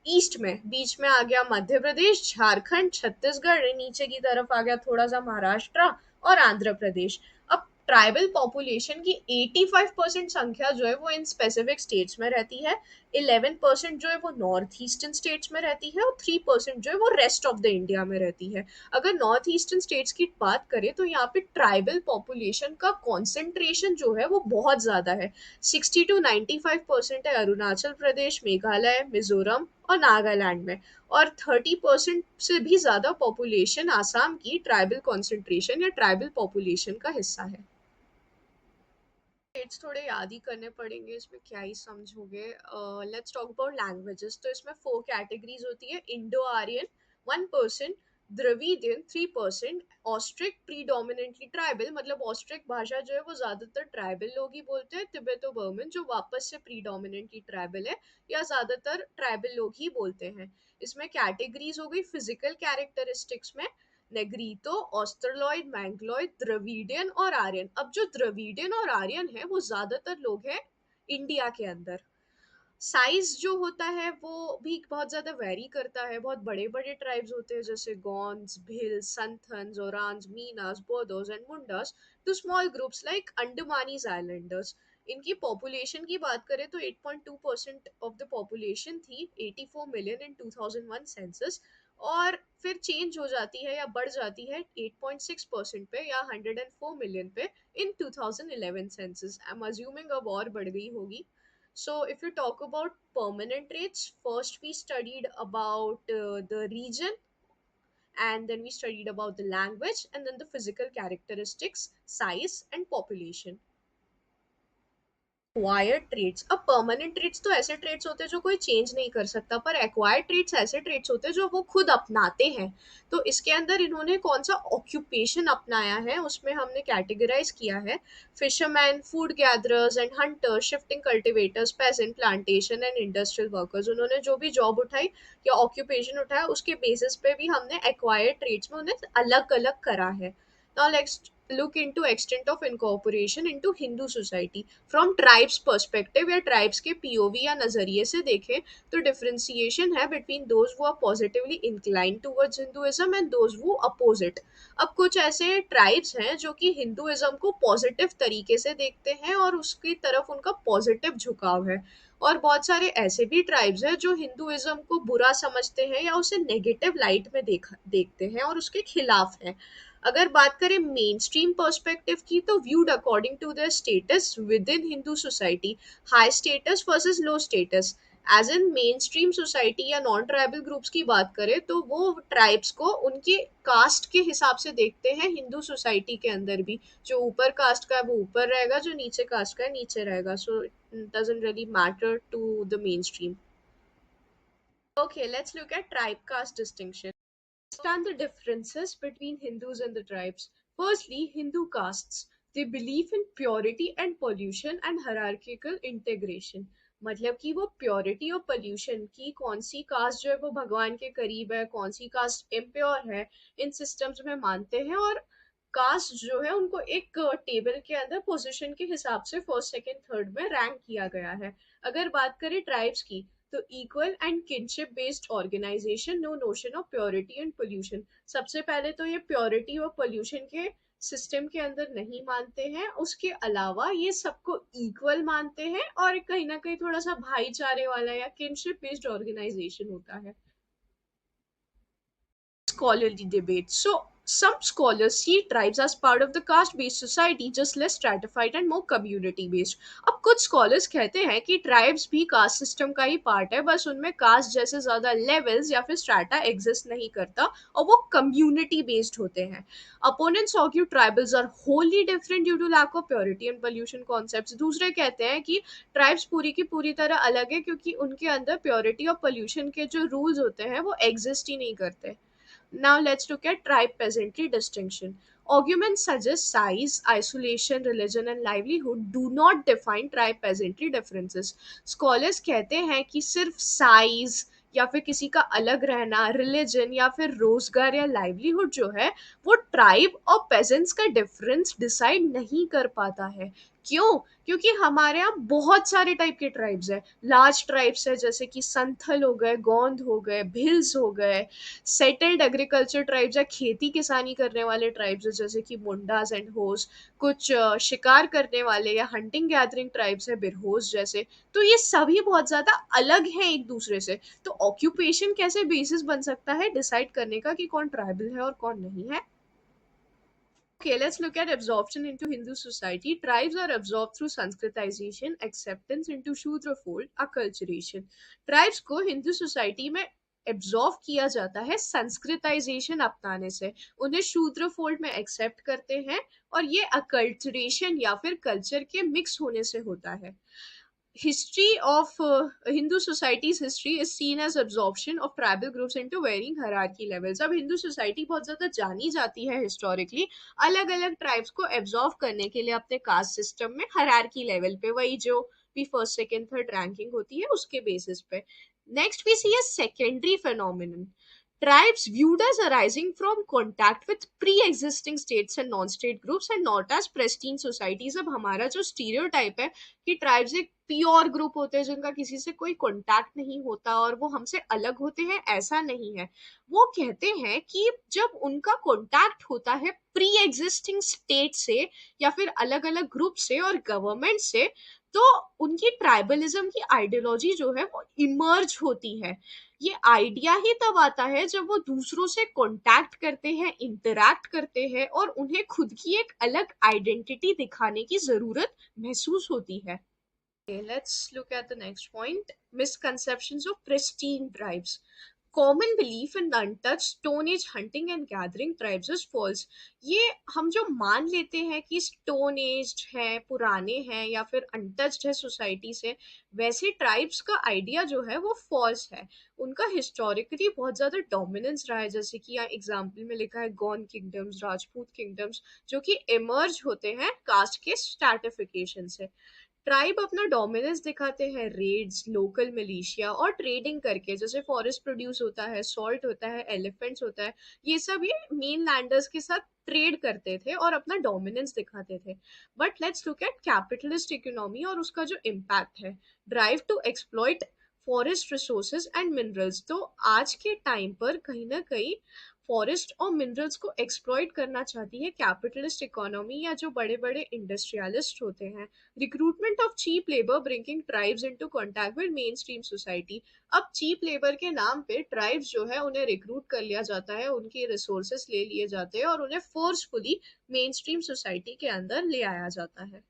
ईस्ट में, बीच में आ गया मध्य प्रदेश झारखंड छत्तीसगढ़, नीचे की तरफ आ गया थोड़ा सा महाराष्ट्र और आंध्र प्रदेश. अब ट्राइबल पॉपुलेशन की 85% संख्या जो है वो इन स्पेसिफिक स्टेट्स में रहती है, 11% जो है वो नॉर्थ ईस्टर्न स्टेट्स में रहती है और 3% जो है वो रेस्ट ऑफ द इंडिया में रहती है. अगर नॉर्थ ईस्टर्न स्टेट्स की बात करें तो यहाँ पे ट्राइबल पॉपुलेशन का कॉन्सेंट्रेशन जो है वो बहुत ज़्यादा है. 60 to 95% है अरुणाचल प्रदेश, मेघालय, मिजोरम और नागालैंड में, और 30% से भी ज़्यादा पॉपुलेशन आसाम की ट्राइबल कॉन्सेंट्रेशन या ट्राइबल पॉपुलेशन का हिस्सा है. स्टेट्स थोड़े याद ही करने पड़ेंगे, इसमें क्या ही समझोगे. Let's talk about languages. तो इसमें 4 कैटेगरीज होती है. Indo Aryan 1%, Dravidian 3%, Austric predominantly tribal, मतलब ऑस्ट्रिक भाषा जो है वो ज्यादातर ट्राइबल लोग ही बोलते हैं, तिब्बतो बर्मन जो वापस से प्रीडोमिनेंटली ट्राइबल है या ज्यादातर ट्राइबल लोग ही बोलते हैं। इसमें कैटेगरीज हो गई फिजिकल कैरेक्टरिस्टिक्स में, नेग्रीतो, ऑस्ट्रलॉइड, मैंगलॉइड, द्रविडियन और आर्यन। अब जो द्रविडियन और आर्यन है वो ज्यादातर लोग हैं इंडिया के अंदर। साइज जो होता है वो भी बहुत ज्यादा वेरी करता है। बहुत बड़े बड़े ट्राइब्स होते हैं जैसे Gonds, Bhils, Santhals, Oraons, Meenas, Bodos and Mundas, to small groups like Andamanese islanders. इनकी पॉपुलेशन की बात करें तो 8.2% ऑफ द पॉपुलेशन थी 84 मिलियन इन 2001 सेंसस, और फिर चेंज हो जाती है या बढ़ जाती है 8.6% पे या 104 मिलियन पे इन 2011 सेंसस। आई एम अज्यूमिंग अब और बढ़ गई होगी। So, if you talk about permanent traits, first we studied about the region, and then we studied about the language, and then the physical characteristics, size, and population. Acquired traits, अब permanent traits तो ऐसे traits होते हैं जो कोई change नहीं कर सकता, पर एक्वायर्ड ट्रेट्स ऐसे ट्रेट्स होते हैं जो वो खुद अपनाते हैं। तो इसके अंदर इन्होंने कौन सा ऑक्यूपेशन अपनाया है उसमें हमने कैटेगराइज किया है। Fisherman, food gatherers and hunters, shifting cultivators, peasant, plantation and industrial workers. उन्होंने जो भी जॉब उठाई या ऑक्यूपेशन उठाया उसके बेसिस पे भी हमने एक्वायर्ड ट्रेट्स में उन्हें अलग अलग करा है। Now let's look into extent of incorporation into Hindu society from tribes perspective या tribes के POV या नजरिए से देखें तो differentiation है between those who are positively inclined towards Hinduism and those who oppose it। अब कुछ ऐसे tribes हैं जो कि हिंदुइज्म को पॉजिटिव तरीके से देखते हैं और उसकी तरफ उनका पॉजिटिव झुकाव है, और बहुत सारे ऐसे भी ट्राइब्स हैं जो हिंदुइज्म को बुरा समझते हैं या उसे नेगेटिव लाइट में देखते हैं और उसके खिलाफ हैं। अगर बात करें मेन स्ट्रीम पर्सपेक्टिव की तो viewed according to their status with in Hindu society, high status versus low status. As in mainstream society या नॉन ट्राइबल ग्रुप्स की बात करें तो वो ट्राइब्स को उनके कास्ट के हिसाब से देखते हैं हिंदू सोसाइटी के अंदर भी। जो ऊपर कास्ट का है वो ऊपर रहेगा, जो नीचे कास्ट का है नीचे रहेगा। So it doesn't really matter to the mainstream. Okay, let's look at tribe caste distinction. Understand the differences between Hindus and the tribes. Firstly, Hindu castes. They believe in purity and pollution and hierarchical integration. मतलब कि वो purity और pollution की कौन सी cast जो है वो भगवान के करीब है, कौन सी कास्ट इम्प्योर है, इन सिस्टम्स में मानते हैं। और कास्ट जो है उनको एक टेबल के अंदर पोजीशन के हिसाब से फर्स्ट सेकंड थर्ड में रैंक किया गया है। अगर बात करें ट्राइब्स की तो equal and kinship based organisation, no notion of purity and pollution. सबसे पहले तो ये प्योरिटी और पोल्यूशन के सिस्टम के अंदर नहीं मानते हैं, उसके अलावा ये सबको इक्वल मानते हैं और कहीं ना कहीं थोड़ा सा भाईचारे वाला या किनशिप बेस्ड ऑर्गेनाइजेशन होता है। Scholarly debate. So, some scholars see tribes as part of the caste-based society, just less stratified and more community-based. अब कुछ scholars कहते हैं कि tribes भी caste system का ही part है, बस उनमें caste जैसे ज़्यादा levels या फिर strata exist नहीं करता और वो community-based होते हैं। Opponents argue tribals are wholly different due to lack of purity and pollution concepts. दूसरे कहते हैं कि ट्राइब्स पूरी की पूरी तरह अलग है क्योंकि उनके अंदर प्योरिटी और पोल्यूशन के जो रूल्स होते हैं वो एग्जिस्ट ही नहीं करते। Now let's look at tribe peasantry distinction. Arguments such as size, isolation, religion, and livelihood do not define tribe peasantry differences. Scholars कहते हैं कि सिर्फ size या फिर किसी का अलग रहना, रिलीजन या फिर रोजगार या लाइवलीहुड जो है वो ट्राइब और पेजेंट्स का डिफरेंस डिसाइड नहीं कर पाता है। क्यों? क्योंकि हमारे यहाँ बहुत सारे टाइप के ट्राइब्स हैं। लार्ज ट्राइब्स है जैसे कि संथल हो गए, गोंद हो गए, भिल्स हो गए। सेटल्ड एग्रीकल्चर ट्राइब्स या खेती किसानी करने वाले ट्राइब्स जैसे कि मुंडास एंड होस। कुछ शिकार करने वाले या हंटिंग गैदरिंग ट्राइब्स है बिरहोस जैसे। तो ये सभी बहुत ज्यादा अलग हैं एक दूसरे से। तो ऑक्यूपेशन कैसे बेसिस बन सकता है डिसाइड करने का कि कौन ट्राइबल है और कौन नहीं है। Okay, let's look at absorption into Hindu society. Tribes are absorbed through Sanskritization, acceptance into Shudra fold, acculturation. Tribes को हिंदू सोसाइटी में एब्जॉर्व किया जाता है संस्कृताइजेशन अपनाने से, उन्हें शूद्र फोल्ड में एक्सेप्ट करते हैं और ये अकल्चरेशन या फिर कल्चर के मिक्स होने से होता है। history of Hindu society's history is seen as absorption of tribal groups into varying hierarchy levels. अब हिंदू सोसाइटी बहुत ज़्यादा जानी जाती है हिस्टोरिकली अलग अलग ट्राइब्स को एब्जॉर्व करने के लिए अपने कास्ट सिस्टम में hierarchy लेवल पे, वही जो भी फर्स्ट सेकंड थर्ड रैंकिंग होती है उसके बेसिस पे. Next we see a secondary phenomenon. Tribes viewed as arising from contact with pre-existing states and non-state groups and not as pristine societies. अब हमारा जो stereotype है कि ट्राइब्स एक प्योर ग्रुप होते हैं जिनका किसी से कोई कांटेक्ट नहीं होता और वो हमसे अलग होते हैं, ऐसा नहीं है. वो कहते हैं कि जब उनका कांटेक्ट होता है प्री एग्जिस्टिंग स्टेट से या फिर अलग अलग ग्रुप से और गवर्नमेंट से, तो उनकी ट्राइबलिज्म की आइडियोलॉजी जो है वो इमर्ज होती है. ये आइडिया ही तब आता है जब वो दूसरों से कांटेक्ट करते हैं, इंटरैक्ट करते हैं और उन्हें खुद की एक अलग आइडेंटिटी दिखाने की जरूरत महसूस होती है. Okay, let's look at the next point. Misconceptions of pristine tribes. Common belief in the untouched Stone Age hunting and gathering tribes is false. ये हम जो मान लेते हैं कि स्टोन एज है, पुराने हैं या फिर अनटच्ड है सोसाइटी से, वैसे ट्राइब्स का आइडिया जो है वो फॉल्स है. उनका हिस्टोरिकली बहुत ज़्यादा डोमिनेंस रहा है, जैसे कि यहाँ एग्जाम्पल में लिखा है गौन किंगडम्स, राजपूत किंगडम्स, जो कि इमर्ज होते हैं कास्ट के स्ट्रैटिफिकेशन से. ट्राइब अपना डोमिनेंस दिखाते हैं रेड्स, लोकल मिलिशिया और ट्रेडिंग करके. जैसे फॉरेस्ट प्रोड्यूस होता है, सॉल्ट होता है, एलिफेंट्स होता है, ये सब ये मेन लैंडर्स के साथ ट्रेड करते थे और अपना डोमिनेंस दिखाते थे. But let's look at capitalist economy और उसका जो इम्पैक्ट है. Drive to exploit forest resources and minerals. तो आज के टाइम पर कहीं ना कहीं फॉरेस्ट और मिनरल्स को एक्सप्लॉइट करना चाहती है कैपिटलिस्ट इकोनॉमी या जो बड़े बड़े इंडस्ट्रियलिस्ट होते हैं. Recruitment of cheap labour bringing tribes into contact with mainstream society. अब चीप लेबर के नाम पे ट्राइब्स जो है उन्हें रिक्रूट कर लिया जाता है, उनके रिसोर्सेस ले लिए जाते हैं और उन्हें फोर्सफुली मेन स्ट्रीम सोसाइटी के अंदर ले आया जाता है.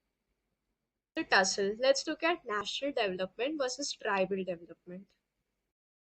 The tussle. Let's look at national development versus tribal development.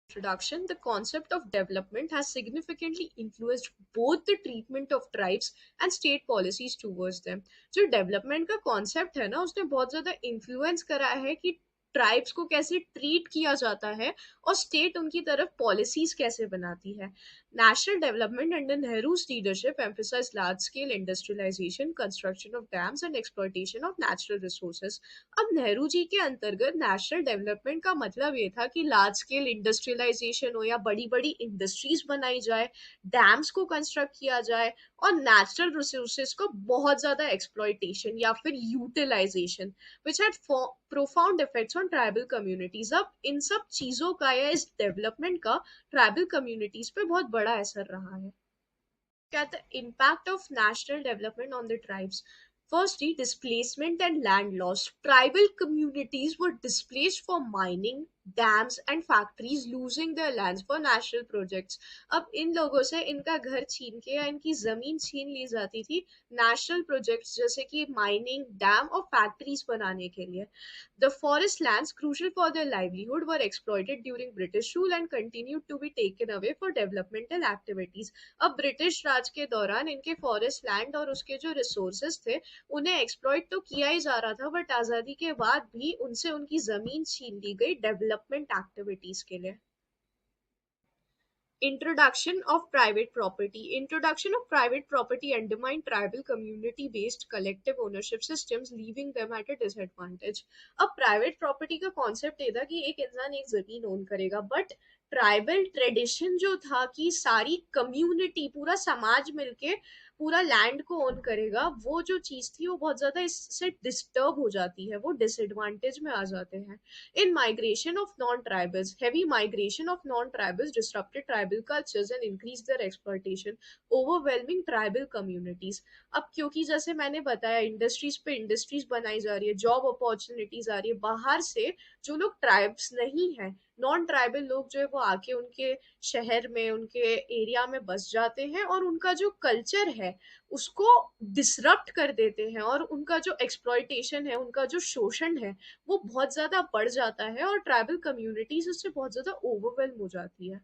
Introduction. The concept of development has significantly influenced both the treatment of tribes and state policies towards them. जो development का concept है ना, उसने बहुत ज़्यादा इन्फ्लुएंस करा है कि ट्राइब्स को कैसे ट्रीट किया जाता है और स्टेट उनकी तरफ पॉलिसीज कैसे बनाती है. National development under Nehru's leadership emphasized large scale industrialization, construction of dams and exploitation of natural resources. अब नेहरू जी के अंतर्गत नेशनल डेवलपमेंट का मतलब ये था कि लार्ज स्केल इंडस्ट्रियलाइजेशन हो या बड़ी बड़ी इंडस्ट्रीज बनाई जाए, डैम्स को कंस्ट्रक्ट किया जाए और नेचुरल रिसोर्सेज को बहुत ज़्यादा एक्सप्लॉइटेशन या फिर utilisation which had profound effects on tribal communities. अब इन सब चीज़ों का या इस डेवलपमेंट का ट्राइबल कम्युनिटीज पे बहुत बड़ा असर रहा है. क्या the impact of national development on the tribes. Firstly, displacement and land loss. Tribal communities were displaced for mining, dams and factories, losing their lands for national projects. अब इन लोगों से इनका घर छीन के या इनकी जमीन छीन ली जाती थी नेशनल प्रोजेक्ट्स जैसे कि माइनिंग, डैम और फैक्ट्रीज बनाने के लिए. The forest lands crucial for their livelihood were exploited during British rule and continued to be taken away for developmental activities. अब ब्रिटिश राज के दौरान इनके फॉरेस्ट लैंड और उसके जो रिसोर्सेज थे उन्हें एक्सप्लॉइट तो किया ही जा रहा था, बट आज़ादी के बाद भी उनसे उनकी ज़मीन छीन ली गई डेवलपमेंट एक्टिविटीज़ के लिए. Introduction of private property. Introduction of private property undermined tribal community-based collective ownership systems, leaving them at a disadvantage. अब private property का concept ये था कि एक इंसान एक जमीन ओन करेगा, बट ट्राइबल ट्रेडिशन जो था कि सारी कम्युनिटी, पूरा समाज मिलके पूरा लैंड को ओन करेगा, वो जो चीज थी वो बहुत ज्यादा इससे डिस्टर्ब हो जाती है, वो डिसएडवांटेज में आ जाते हैं. In migration of non-tribals, heavy migration of non-tribals disrupted tribal cultures and increased their exploitation, overwhelming tribal communities. अब क्योंकि जैसे मैंने बताया इंडस्ट्रीज पे इंडस्ट्रीज बनाई जा रही है, जॉब अपॉर्चुनिटीज आ रही है बाहर से, जो लोग ट्राइब्स नहीं है, नॉन ट्राइबल लोग जो है वो आके उनके शहर में, उनके एरिया में बस जाते हैं और उनका जो कल्चर है उसको डिसरप्ट कर देते हैं और उनका जो एक्सप्लॉइटेशन है, उनका जो शोषण है वो बहुत ज़्यादा बढ़ जाता है और ट्राइबल कम्युनिटीज उससे बहुत ज़्यादा ओवरवेलम हो जाती है.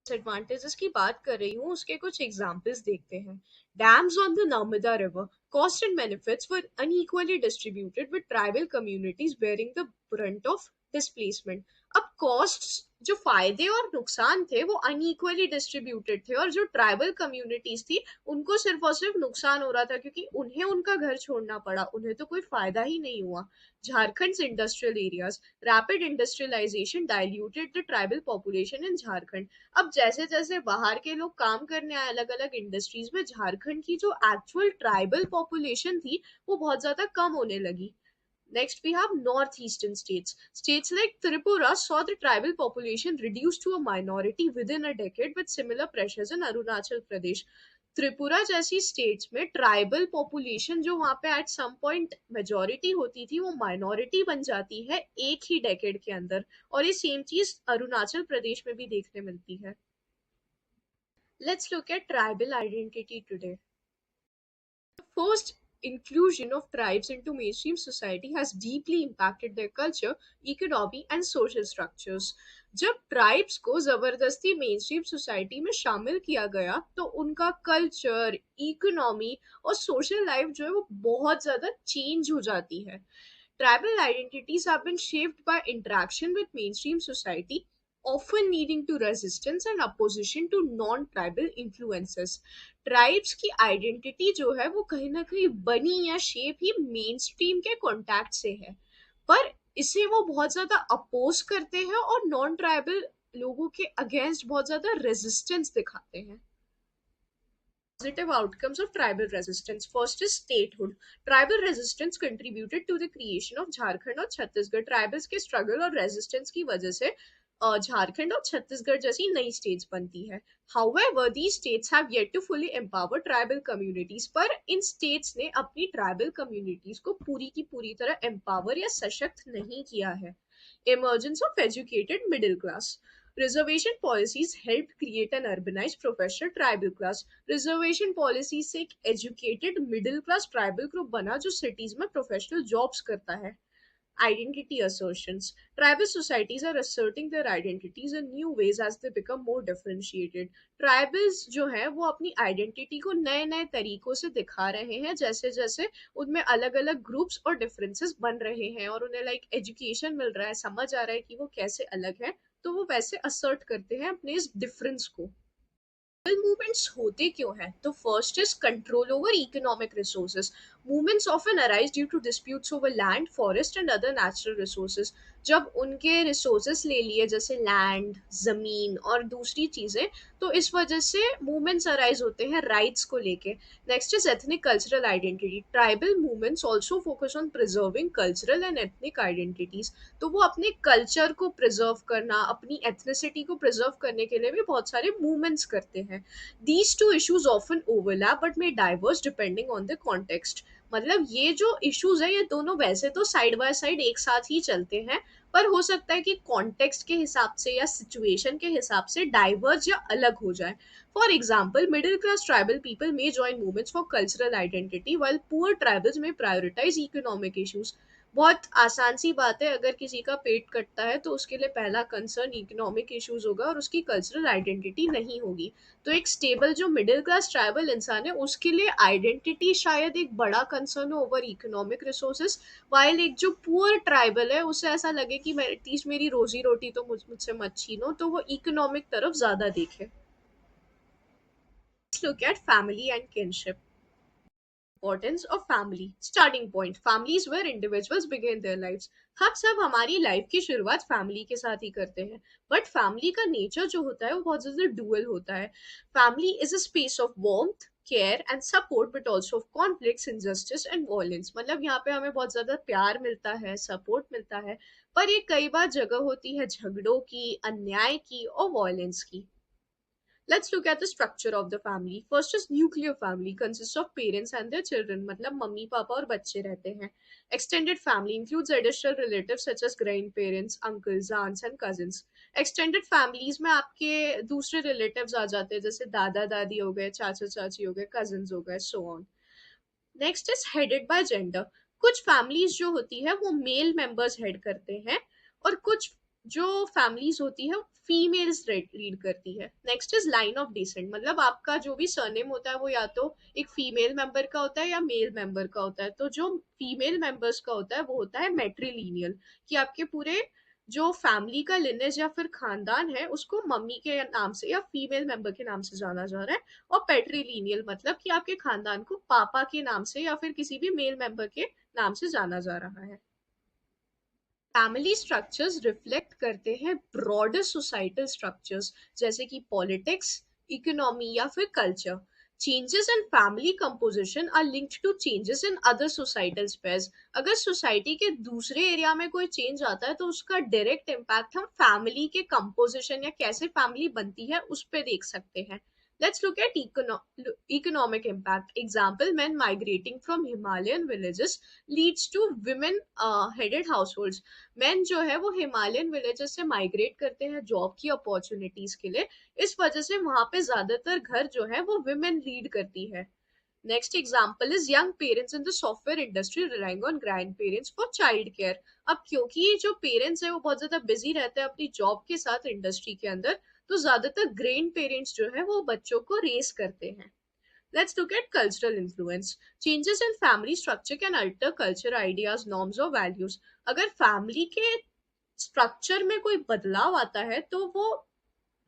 डिसएडवांटेजेस की बात कर रही हूँ उसके कुछ एग्जांपल्स देखते हैं. Dams on the Narmada river. Cost and benefits were unequally distributed with tribal communities bearing the Brunt of displacement. अब कॉस्ट्स, जो फायदे और नुकसान थे वो अनइक्वली डिस्ट्रीब्यूटेड थे, और जो ट्राइबल कम्युनिटीज थी उनको सिर्फ और सिर्फ नुकसान हो रहा था, क्योंकि उन्हें उनका घर छोड़ना पड़ा, उन्हें तो कोई फायदा ही नहीं हुआ. Jharkhand industrial areas. Rapid industrialisation diluted the tribal population in Jharkhand. अब जैसे जैसे बाहर के लोग काम करने आए अलग अलग इंडस्ट्रीज में, झारखंड की जो एक्चुअल ट्राइबल पॉपुलेशन थी वो बहुत ज्यादा कम होने लगी. Next, we have northeastern states. States like Tripura saw the tribal population reduced to a minority within a decade with similar pressures in Arunachal Pradesh. Tripura जैसी स्टेट्स में ट्राइबल पॉपुलेशन जो वहां पे एट सम पॉइंट मेजोरिटी होती थी वो minority बन जाती है एक ही डेकेड के अंदर, और ये सेम चीज अरुणाचल प्रदेश में भी देखने मिलती है. Let's look at tribal identity today. The first inclusion of tribes into mainstream society has deeply impacted their culture, economy and social structures. जब ट्राइब्स को जबरदस्ती मेन स्ट्रीम सोसाइटी में शामिल किया गया तो उनका कल्चर, इकोनॉमी और सोशल लाइफ जो है वो बहुत ज्यादा चेंज हो जाती है. Tribal identities have been shaped by interaction with mainstream society, often leading to resistance and opposition to non-tribal influences. Tribes की आइडेंटिटी जो है वो कहीं ना कहीं बनी या शेप ही मेन स्ट्रीम के कॉन्टैक्ट से है, पर इसे वो बहुत ज्यादा अपोज करते हैं और नॉन ट्राइबल लोगों के अगेंस्ट बहुत ज्यादा रेजिस्टेंस दिखाते हैं. Positive outcomes of tribal resistance. First is statehood. Tribal resistance contributed to the creation of Jharkhand और छत्तीसगढ़. ट्राइबल्स के स्ट्रगल और रेजिस्टेंस की वजह से झारखंड और छत्तीसगढ़ जैसी नई स्टेट्स बनती है. However, these states have yet to fully empower tribal communities. पर इन states ने अपनी tribal communities को पूरी की पूरी तरह empower या सशक्त नहीं किया है. Emergence of educated middle class. Reservation policies helped create an urbanized professional tribal class. Reservation policy से एक educated middle class tribal group बना जो सिटीज में प्रोफेशनल जॉब्स करता है. Identity assertions. Tribal societies are asserting their identities in new ways as they become more differentiated. Tribals जो है वो अपनी आइडेंटिटी को नए नए तरीकों से दिखा रहे हैं जैसे जैसे उनमें अलग अलग ग्रुप्स और डिफरेंसेस बन रहे हैं और उन्हें लाइक एजुकेशन मिल रहा है, समझ आ रहा है कि वो कैसे अलग है, तो वो वैसे असर्ट करते हैं अपने इस डिफरेंस को. Movements होते क्यों हैं? तो first is control over economic resources. Movements often arise due to disputes over land, forest and other natural resources. जब उनके रिसोर्सेज ले लिए जैसे लैंड, जमीन और दूसरी चीजें, तो इस वजह से मूवमेंट्स अराइज होते हैं राइट्स को लेके. Next is ethnic cultural identity. Tribal movements also focus on preserving cultural and ethnic identities. तो वो अपने कल्चर को प्रिजर्व करना, अपनी एथनिसिटी को प्रिजर्व करने के लिए भी बहुत सारे मूवमेंट्स करते हैं. These two issues often overlap but may diverge depending on the context. मतलब ये जो इश्यूज है ये दोनों वैसे तो साइड बाय साइड एक साथ ही चलते हैं, पर हो सकता है कि कॉन्टेक्स्ट के हिसाब से या सिचुएशन के हिसाब से डाइवर्ज या अलग हो जाए. For example, middle class tribal people may join movements for cultural identity while poor tribals में प्रायोरिटाइज इकोनॉमिक इश्यूज. बहुत आसान सी बात है, अगर किसी का पेट कटता है तो उसके लिए पहला कंसर्न इकोनॉमिक इश्यूज होगा और उसकी कल्चरल आइडेंटिटी नहीं होगी. तो एक स्टेबल जो मिडिल क्लास ट्राइबल इंसान है उसके लिए आइडेंटिटी शायद एक बड़ा कंसर्न हो ओवर इकोनॉमिक रिसोर्सेज, वाइल एक जो पुअर ट्राइबल है उसे ऐसा लगे कि मैं एटलीस्ट मेरी रोजी रोटी तो मुझसे मत छीनो, तो वो इकोनॉमिक तरफ ज्यादा देखे. Look at family and kinship. Importance of family. Starting point. Families where individuals begin their lives. हम सब हमारी लाइफ की शुरुआत फैमिली के साथ ही करते हैं, बट फैमिली का नेचर जो होता है वो बहुत ज्यादा डुअल होता है. Family is a space of warmth, care and support but also of conflicts, injustice and violence. मतलब यहाँ पे हमें बहुत ज्यादा प्यार मिलता है, सपोर्ट मिलता है, पर ये कई बार जगह होती है झगड़ों की, अन्याय की और वॉयलेंस की. Let's look at the structure of the family. First is nuclear family, consists of parents and their children. मतलब मम्मी पापा और बच्चे रहते हैं. Extended family includes additional relatives such as grandparents, uncles, aunts and cousins. Extended families में आपके दूसरे relatives आ जाते हैं जैसे दादा दादी हो गए, चाचा चाची हो गए, cousins हो गए, so on. Next is headed by gender. कुछ फैमिलीज जो होती है वो मेल मेंबर्स हेड करते हैं और कुछ जो फैमिलीज होती है फीमेल्स लीड करती है। Next is line of descent, मतलब आपका जो भी सरनेम होता है वो या तो एक फीमेल मेंबर का होता है या मेल मेंबर का होता है। तो जो फीमेल मेंबर्स का होता है वो होता है मैट्रिलीनियल, कि आपके पूरे जो फैमिली का लिनेज या फिर खानदान है उसको मम्मी के नाम से या फीमेल मेंबर के नाम से जाना जा रहा है। और पेट्रीलीनियल मतलब कि आपके खानदान को पापा के नाम से या फिर किसी भी मेल मेंबर के नाम से जाना जा रहा है। फैमिली स्ट्रक्चर्स रिफ्लेक्ट करते हैं ब्रॉडर सोसाइटल स्ट्रक्चर्स, जैसे कि पॉलिटिक्स, इकोनॉमी या फिर culture. Changes in family composition are linked to changes in other societal spheres. अगर सोसाइटी के दूसरे एरिया में कोई चेंज आता है तो उसका डायरेक्ट इम्पैक्ट हम फैमिली के कंपोजिशन या कैसे फैमिली बनती है उस पर देख सकते हैं। Let's look at economic impact. Example, men migrating from Himalayan villages leads to women headed households. Men जो है वो हिमालयन विलेजेस से माइग्रेट करते हैं जॉब की अपॉर्चुनिटीज के लिए, इस वजह से वहां पे ज्यादातर घर जो है वो विमेन लीड करती है। Next example is young parents in the software industry relying on grand parents for child care. अब क्योंकि जो पेरेंट्स है वो बहुत ज्यादा बिजी रहते हैं अपनी जॉब के साथ इंडस्ट्री के अंदर, तो ज्यादातर ग्रैंड पेरेंट्स जो है वो बच्चों को रेस करते हैं। Let's look at cultural influence. Changes in family structure can alter culture, ideas, norms or values. अगर फैमिली के स्ट्रक्चर में कोई बदलाव आता है तो वो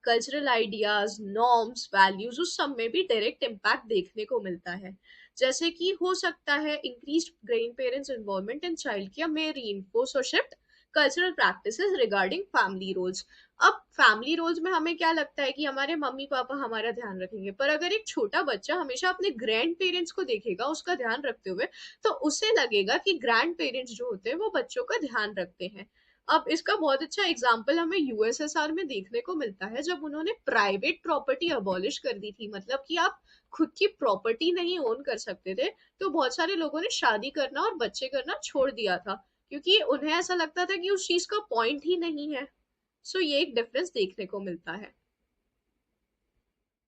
कल्चरल आइडियाज, नॉर्म्स, वैल्यूज उस सब में भी डायरेक्ट इम्पैक्ट देखने को मिलता है। जैसे कि हो सकता है increase grandparents involvement in child care में रीइंफोर्स और shift cultural practices regarding family roles. अब फैमिली रोल्स में हमें क्या लगता है कि हमारे मम्मी पापा हमारा ध्यान रखेंगे, पर अगर एक छोटा बच्चा हमेशा अपने ग्रैंड पेरेंट्स को देखेगा उसका ध्यान रखते हुए, तो उसे लगेगा कि ग्रैंड पेरेंट्स जो होते हैं वो बच्चों का ध्यान रखते हैं। अब इसका बहुत अच्छा एग्जाम्पल हमें यूएसएसआर में देखने को मिलता है, जब उन्होंने प्राइवेट प्रॉपर्टी अबॉलिश कर दी थी, मतलब कि आप खुद की प्रॉपर्टी नहीं ओन कर सकते थे, तो बहुत सारे लोगों ने शादी करना और बच्चे करना छोड़ दिया था, क्योंकि उन्हें ऐसा लगता था कि उस चीज का पॉइंट ही नहीं है। सो ये एक डिफरेंस देखने को मिलता है।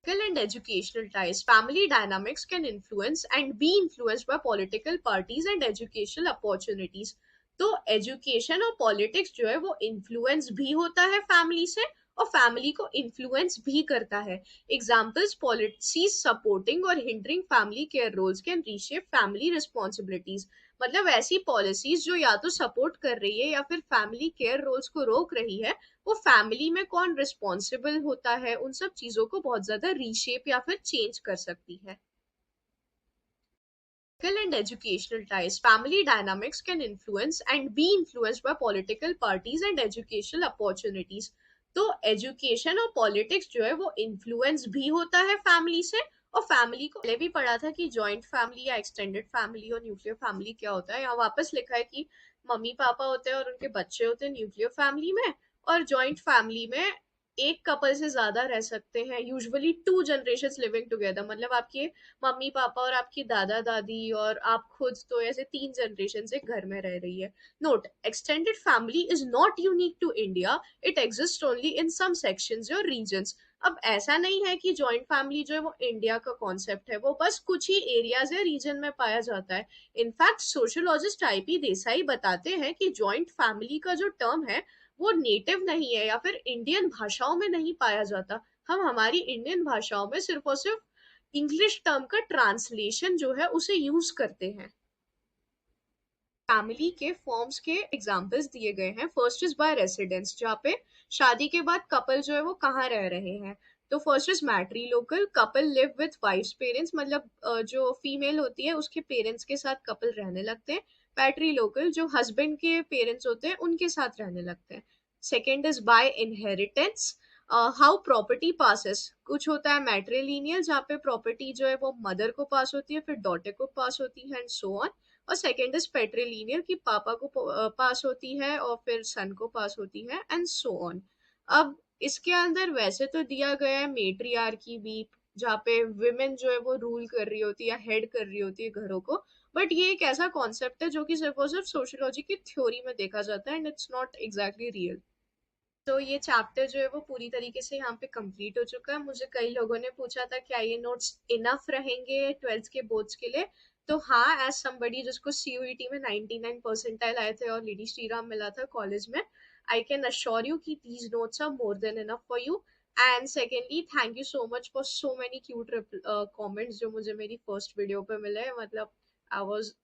Political and educational ties. Family dynamics can influence and be influenced by political parties and educational opportunities. तो एजुकेशन और पॉलिटिक्स जो है वो इन्फ्लुएंस भी होता है फैमिली से और फैमिली को इन्फ्लुएंस भी करता है। एग्जाम्पल्स, पॉलिसीज सपोर्टिंग और hindering family care roles can reshape family responsibilities. मतलब ऐसी पॉलिसीज जो या तो सपोर्ट कर रही है या फिर फैमिली केयर रोल्स को रोक रही है, वो फैमिली में कौन रिस्पॉन्सिबल होता है उन सब चीजों को बहुत ज्यादा रीशेप या फिर चेंज कर सकती है। Political and educational ties. Family dynamics can influence and be influenced by political parties and educational opportunities. तो एजुकेशन और पॉलिटिक्स जो है वो इन्फ्लुएंस भी होता है फैमिली से, और फैमिली को पहले भी पढ़ा था कि जॉइंट फैमिली या एक्सटेंडेड फैमिली और न्यूक्लियर फैमिली क्या होता है। यहाँ वापस लिखा है कि मम्मी पापा होते हैं और उनके बच्चे होते हैं न्यूक्लियर फैमिली में, और जॉइंट फैमिली में एक कपल से ज्यादा रह सकते हैं, यूजुअली 2 जनरेशन लिविंग टुगेदर, मतलब आपके मम्मी पापा और आपकी दादा दादी और आप खुद, तो ऐसे 3 जनरेशन से घर में रह रही है। Note, extended family is not unique to India, it exist only in some sections और रीजन्स। अब ऐसा नहीं है कि जॉइंट फैमिली जो है वो इंडिया का कॉन्सेप्ट है, वो बस कुछ ही एरियाज या रीजन में पाया जाता है। इनफैक्ट सोशियोलॉजिस्ट आईपी देसाई बताते हैं कि जॉइंट फैमिली का जो टर्म है वो नेटिव नहीं है या फिर इंडियन भाषाओं में नहीं पाया जाता। हम हमारी इंडियन भाषाओं में सिर्फ और सिर्फ इंग्लिश टर्म का ट्रांसलेशन जो है उसे यूज करते हैं। फैमिली के फॉर्म्स के एग्जांपल्स दिए गए हैं। फर्स्ट इज बाय रेसिडेंस, जहाँ पे शादी के बाद कपल जो है वो कहाँ रह रहे हैं। तो first is matrilocal, couple live with wife's parents, मतलब जो फीमेल होती है उसके पेरेंट्स के साथ कपल रहने लगते हैं। पैट्री लोकल, जो हस्बैंड के पेरेंट्स होते हैं उनके साथ रहने लगते हैं। Second is by inheritance, how property passes, कुछ होता है मैट्रिलिनियल जहाँ पे प्रॉपर्टी जो है वो मदर को पास होती है फिर डॉटर को पास होती है एंड सो ऑन। और सेकेंड इज पेट्रीलिनियर कि पापा को पास होती है और फिर सन को पास होती है एंड सो ऑन। अब इसके अंदर वैसे तो दिया गया है मेट्रियार्की भी, जहाँ पे विमेन जो है वो रूल कर रही होती है या हेड कर रही होती है घरों को, बट ये एक ऐसा कॉन्सेप्ट है जो कि सिर्फ और सिर्फ सोशियोलॉजी की थ्योरी में देखा जाता है and it's not exactly real. तो ये चैप्टर जो है वो पूरी तरीके से यहाँ पे कंप्लीट हो चुका है। मुझे कई लोगों ने पूछा था क्या ये नोट्स इनफ रहेंगे 12th के बोर्ड्स के लिए, तो हाँ, एज समबडी जिसको सीयूईटी में 99 परसेंटाइल आए थे और लेडी श्रीराम मिला था कॉलेज में, आई कैन अश्योर यू कि these notes are more than enough for you. And secondly thank you so much for so many cute comments जो मुझे मेरी फर्स्ट वीडियो पे मिले. मतलब I was,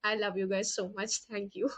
I love you guys so much. Thank you.